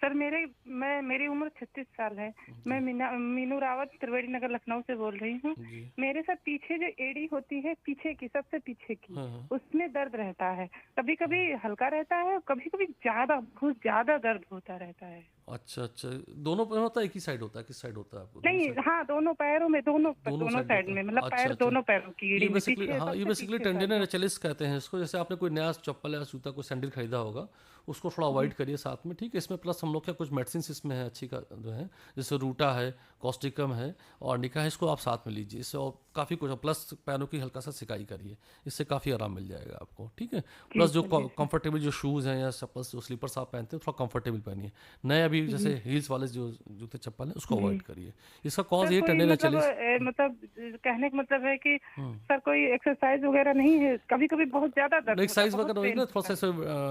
सर। मेरी उम्र 36 साल है। मैं मीनू रावत, त्रिवेणी नगर, लखनऊ से बोल रही हूँ। मेरे साथ पीछे जो एड़ी होती है, पीछे की, सबसे पीछे की, उसमें दर्द रहता है। कभी कभी हल्का रहता है, कभी कभी बहुत ज्यादा दर्द होता रहता है। अच्छा अच्छा, दोनों पैर होता है, एक ही साइड होता है, किस साइड होता है आपको? नहीं, हाँ, दोनों पैरों में, दोनों साइड में, मतलब अच्छा पैर अच्छा, दोनों पैरों की एड़ी ये में, बेसिकली पीछे हाँ, ये सबसे बेसिकली पीछे टेंडिन साइड। एचिलिस कहते हैं इसको। जैसे आपने कोई नया चप्पल या जूता, कोई सैंडल खरीदा होगा, उसको थोड़ा अवॉइड करिए साथ में, ठीक है। इसमें प्लस हम लोग क्या कुछ मेडिसिन इसमें है अच्छी का जो है, जैसे रूटा है, कॉस्टिकम है और निका है, इसको आप साथ में लीजिए। इससे और काफ़ी कुछ, प्लस पैरों की हल्का सा सिकाई करिए, इससे काफ़ी आराम मिल जाएगा आपको, ठीक है। प्लस जो कंफर्टेबल जो शूज़ हैं या चप्पल्स, जो स्लीपर्स आप पहनते हैं, थोड़ा कंफर्टेबल पहनिए। नए अभी जैसे हील्स वाले जो जूते चप्पल हैं, उसको अवॉइड करिए। इसका कॉज ये टेंडिन एचिलिस। मतलब कहने का मतलब है कि सर कोई एक्सरसाइज वगैरह नहीं है, कभी कभी बहुत ज्यादा दर्द एक्सरसाइज वगैरह होगी ना, थोड़ा सा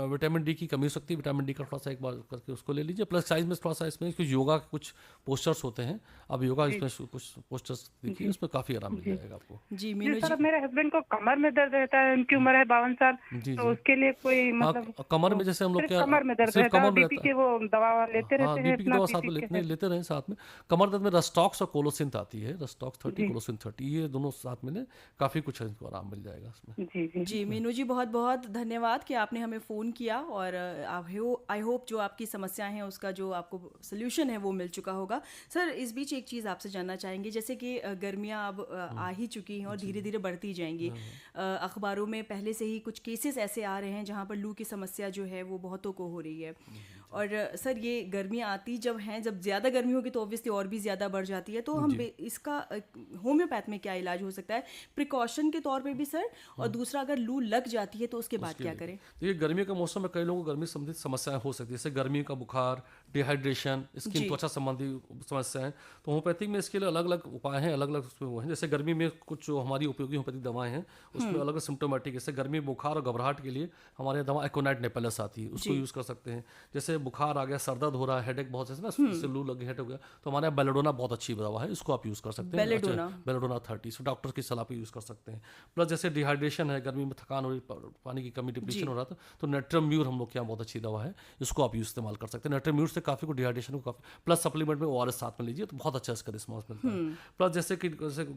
विटामिन डी की कमी हो सकती है, विटामिन डी का थोड़ा सा एक बार करके उसको ले लीजिए। प्लस साइज में थोड़ा सा इसमें कुछ योगा के कुछ पोस्चर्स होते हैं, अब योगा इसमें कुछ पोस्टर्स देखिए, उसमें काफ़ी आराम मिल जाएगा आपको। जी जी सर, मेरे हस्बैंड को कमर में दर्द रहता है, उनकी उम्र है 52 साल, तो उसके लिए कोई मतलब कमर में जैसे हम लोग क्या कमर में दर्द रहता है, बीपी के वो दवा लेते रहते हैं, बीपी की दवा साथ में लेते रहे साथ में। कमर दर्द में रस्टॉक्स और कोलोसिन आती है, रस्टॉक्स 30, कोलोसिन 30, ये दोनों साथ में काफ़ी कुछ है, इनको आराम मिल जाएगा इसमें। जी मीनू जी, बहुत बहुत धन्यवाद कि आपने हमें फ़ोन किया, और आई होप जो आपकी समस्याएं हैं उसका जो आपको सोल्यूशन है वो मिल चुका होगा। सर, इस बीच एक चीज़ आपसे जानना चाहेंगे, जैसे कि गर्मियाँ अब आ ही चुकी हैं और धीरे धीरे बढ़ती जाएंगी। अखबारों में पहले से ही कुछ केसेस ऐसे आ रहे हैं जहाँ पर लू की समस्या जो है वो बहुतों को हो रही है। और सर, ये गर्मियाँ आती जब हैं, जब ज़्यादा गर्मी होगी तो ऑब्वियसली और भी ज़्यादा बढ़ जाती है, तो हम इसका होम्योपैथ में क्या इलाज हो सकता है, प्रिकॉशन के तौर पे भी सर, और दूसरा अगर लू लग जाती है तो उसके बाद क्या करें? देखिए, गर्मी का मौसम में कई लोगों को गर्मी संबंधित समस्याएं हो सकती है, जैसे गर्मी का बुखार, डिहाइड्रेशन, स्किन त्वचा संबंधी समस्याएं। तो होम्योपैथिक में इसके लिए अलग अलग उपाय हैं, अलग अलग उसमें वो हैं। जैसे गर्मी में कुछ जो हमारी उपयोगी होम्योपैथिक दवाएं हैं, उसमें अलग अलग सिम्टोमेटिक, जैसे गर्मी बुखार और घबराहट के लिए हमारे दवा एकोनाइट नेपेलस आती है, उसको यूज़ कर सकते हैं। जैसे बुखार आ गया, दर्द हो रहा है, हेडेक बहुत जैसे ना, इससे लू लगी, हेड हो गया, तो हमारे बेलेडोना बहुत अच्छी दवा है, इसको आप यूज़ कर सकते हैं। बेलेडोना 30, सो डॉक्टर की सलाह पे यूज़ कर सकते हैं। प्लस जैसे डिहाइड्रेशन है, गर्मी में थकान हो रही, पानी की कमी, डिप्रेशन हो रहा था, तो नेट्रम्यूर हम लोग के यहाँ बहुत अच्छी दवा है, इसको आप इस्तेमाल कर सकते हैं। नेट्रम्यूर से काफ़ी को डिहाइड्रेशन को काफ़ी, प्लस सप्लीमेंट में ORS साथ में लीजिए तो बहुत अच्छा इसका रिस्पॉन्स मिलता है। प्लस जैसे कि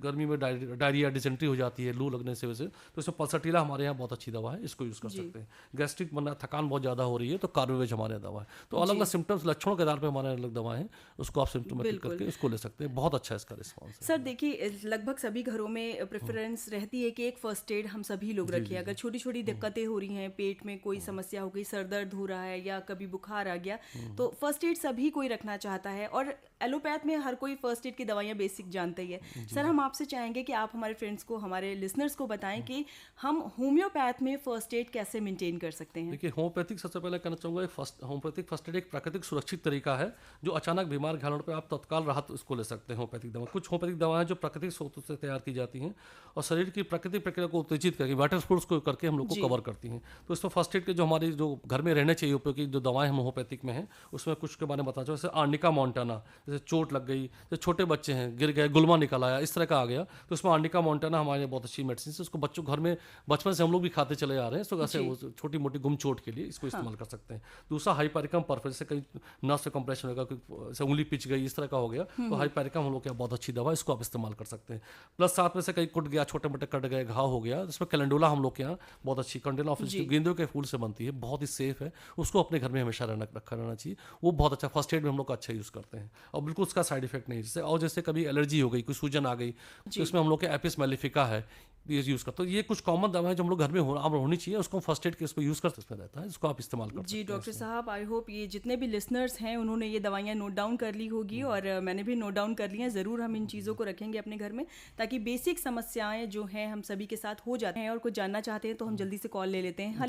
गर्मी में डायरिया, डिसेंट्री हो जाती है लू लगने से वजह, तो इसमें पल्सटीला हमारे यहाँ बहुत अच्छी दवा है, इसको यूज़ कर सकते हैं। गैस्ट्रिक बनना, थकान बहुत ज़्यादा हो रही है, तो कार्बोवेज हमारे यहाँ दवा है। तो अलग अलग सिम्टम्स, लक्षणों के आधार पर हमारे अलग दवाएं हैं, उसको आप सिम्टोमेटिक करके उसको ले सकते हैं, बहुत अच्छा इसका रिस्पॉन्स है। सर देखिए, लगभग सभी घरों में प्रेफरेंस रहती है कि एक फर्स्ट एड हम सभी लोग रखें। अगर छोटी छोटी दिक्कतें हो रही हैं, पेट में कोई समस्या हो गई, सर दर्द हो रहा है या कभी बुखार आ गया, तो फर्स्ट एड सभी कोई रखना चाहता है, और एलोपैथ में हर कोई फर्स्ट एड की दवाइयाँ बेसिक जानता ही है। सर, हम आपसे चाहेंगे कि आप हमारे फ्रेंड्स को, हमारे लिसनर्स को बताएं कि हम होम्योपैथ में फर्स्ट एड कैसे मेंटेन कर सकते हैं। देखिए, होम्योपैथिक सबसे पहले कहना चाहूँगा, होम्योपैथिक फर्स्ट एड एक प्राकृतिक सुरक्षित तरीका है, जो अचानक बीमार घायल होने पर आप तत्काल राहत इसको ले सकते हैं। होम्योपैथिक दवा, कुछ होम्योपैथिक दवाएं जो प्राकृतिक स्रोतों से तैयार की जाती हैं और शरीर की प्राकृतिक प्रक्रिया को उत्तेजित करके, वाटर स्पोर्ट्स को करके हम लोग को कवर करती हैं। तो इसमें फर्स्ट एड के जो हमारी जो घर में रहने चाहिए उपयोगी जो दवाएं हम होम्योपैथिक में हैं, उसमें कुछ के बारे में बताना चाहूँ। जैसे आर्निका मोंटाना, जैसे चोट लग गई, जैसे छोटे बच्चे हैं, गिर गए, गुलमा निकल आया, इस तरह का आ गया, तो इसमें आर्निका मोंटाना हमारे बहुत अच्छी मेडिसिन है। उसको बच्चों घर में बचपन से हम लोग भी खाते चले आ रहे हैं, तो ऐसे छोटी मोटी गुम चोट के लिए इसको इस्तेमाल कर सकते हैं। दूसरा हाइपरिकम परफेक्ट, जैसे कहीं नस में कंप्रेशन होगा, कोई उंगली पिच गई, इस तरह का हो गया, तो हाइपरिकम हम लोग क्या बहुत अच्छी दवा है, इसको आप इस्तेमाल कर सकते हैं। प्लस साथ में से कहीं कुट गया, छोटे मोटे कट गए, घाव हो गया, इसमें कैलेंडुला हम लोग के यहाँ बहुत अच्छी, कैलेंडुला गेंदों के फूल से बनती है, बहुत ही सेफ है, उसको अपने घर में हमेशा रखा रहना चाहिए। वो बहुत अच्छा फर्स्ट एड में हम लोग अच्छा यूज़ करते हैं, और बिल्कुल उसका साइड इफेक्ट नहीं। जैसे और जैसे कभी एलर्जी हो गई, कोई सूजन आ गई, तो इसमें हम लोग के एपिस मेलिफिका है, ये यूज़ करते हैं। ये कुछ कॉमन दवाएं जो हम लोग घर में होनी चाहिए, उसको फर्स्ट एड के इसको यूज़ करते इसमें रहता है, इसको आप इस्तेमाल कर सकते हैं। जी डॉक्टर साहब, आई होप ये जितने भी लिसनर्स हैं उन्होंने ये दवाइयाँ नोट डाउन कर ली होगी, और मैंने भी नोट डाउन कर ली हैं। ज़रूर हम इन चीज़ों को रखेंगे अपने घर में, ताकि बेसिक समस्याएं जो हैं हम सभी के साथ हो जाते हैं। और कुछ जानना चाहते हैं तो हम जल्दी से कॉल ले लेते हैं।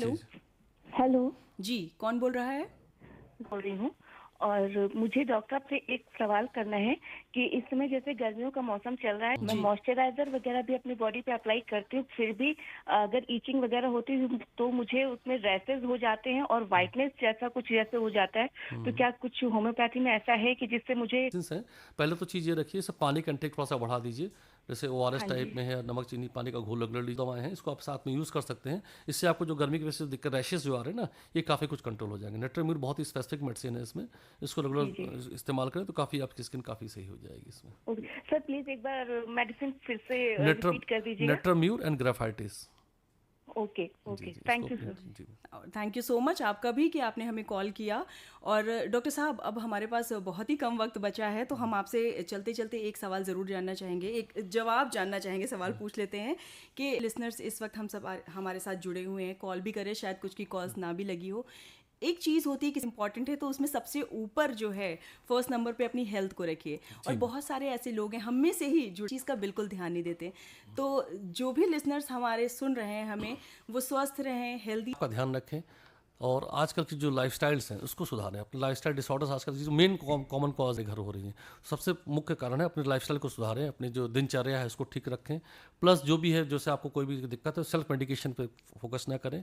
हेलो जी, कौन बोल रहा है? बोल रही हूँ, और मुझे डॉक्टर से एक सवाल करना है कि इस समय जैसे गर्मियों का मौसम चल रहा है, मैं मॉइस्चराइजर वगैरह भी अपनी बॉडी पे अप्लाई करती हूँ, फिर भी अगर ईचिंग वगैरह होती है तो मुझे उसमें रैशेज हो जाते हैं और वाइटनेस जैसा कुछ जैसे हो जाता है। तो क्या कुछ होम्योपैथी में ऐसा है कि जिससे मुझे पहले तो चीज़ ये रखिए, सब पानी का इंटेक थोड़ा सा बढ़ा दीजिए, जैसे ORS टाइप में है, नमक चीनी पानी का घोल लगड़ी दवाएं हैं, इसको आप साथ में यूज़ कर सकते हैं। इससे आपको जो गर्मी की वजह से दिक्कत, रैशेज जो आ रहे हैं ना, ये काफ़ी कुछ कंट्रोल हो जाएंगे। नेट्रम्यूर बहुत ही स्पेसिफिक मेडिसिन है, इसमें इसको रेगुलर इस्तेमाल करें तो काफ़ी आपकी स्किन काफ़ी सही हो जाएगी इसमें। सर प्लीज एक बार मेडिसिन फिर से रिपीट कर दीजिए। Natrum mur and ग्राफाइटिस। Okay okay, thank you sir. Thank you so much आपका भी कि आपने हमें कॉल किया। और डॉक्टर साहब, अब हमारे पास बहुत ही कम वक्त बचा है, तो हम आपसे चलते चलते एक सवाल ज़रूर जानना चाहेंगे, एक जवाब जानना चाहेंगे, सवाल पूछ लेते हैं कि लिसनर्स इस वक्त हम सब हमारे साथ जुड़े हुए हैं, कॉल भी करें, शायद कुछ की कॉल्स ना भी लगी हो। एक चीज़ होती है कि इम्पॉर्टेंट है तो उसमें सबसे ऊपर जो है फर्स्ट नंबर पे अपनी हेल्थ को रखिए। और बहुत सारे ऐसे लोग हैं हम में से ही जो चीज़ का बिल्कुल ध्यान नहीं देते। तो जो भी लिसनर्स हमारे सुन रहे हैं हमें, वो स्वस्थ रहें, हेल्दी का ध्यान रखें और आजकल की जो लाइफस्टाइल्स हैं उसको सुधारें। अपने लाइफस्टाइल डिसऑर्डर्स आजकल की जो मेन कॉमन कॉज है घर हो रही हैं, सबसे मुख्य कारण है अपने लाइफस्टाइल को सुधारें, अपनी जो दिनचर्या है उसको ठीक रखें। प्लस जो भी है, जैसे आपको कोई भी दिक्कत है, सेल्फ मेडिकेशन पे फोकस ना करें,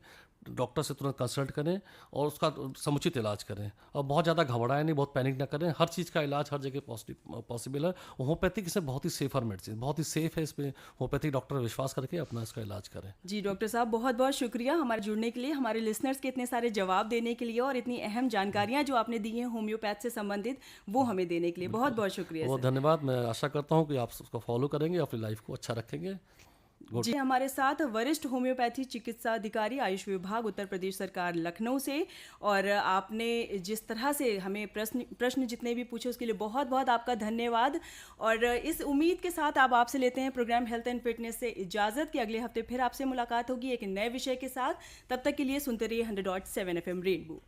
डॉक्टर से तुरंत कंसल्ट करें और उसका समुचित इलाज करें। और बहुत ज़्यादा घबराएं नहीं, बहुत पैनिक ना करें। हर चीज़ का इलाज हर जगह पॉसिबल है। होम्योपैथिक इससे बहुत ही सेफर मेडिसिन, बहुत ही सेफ है, इसमें होम्योपैथिक डॉक्टर विश्वास करके अपना इसका इलाज करें। जी डॉक्टर साहब, बहुत बहुत शुक्रिया हमारे जुड़ने के लिए, हमारे लिसनर्स के इतने सारे जवाब देने के लिए और इतनी अहम जानकारियां जो आपने दी हैं होम्योपैथ से संबंधित, वो हमें देने के लिए बहुत बहुत शुक्रिया। बहुत धन्यवाद। मैं आशा करता हूँ कि आप उसको फॉलो करेंगे, अपनी लाइफ को अच्छा रखेंगे। जी, हमारे साथ वरिष्ठ होम्योपैथी चिकित्सा अधिकारी आयुष विभाग उत्तर प्रदेश सरकार लखनऊ से। और आपने जिस तरह से हमें प्रश्न जितने भी पूछे उसके लिए बहुत बहुत आपका धन्यवाद। और इस उम्मीद के साथ अब आपसे लेते हैं प्रोग्राम हेल्थ एंड फिटनेस से इजाज़त कि अगले हफ्ते फिर आपसे मुलाकात होगी एक नए विषय के साथ। तब तक के लिए सुनते रहिए 100.7 FM रेनबो।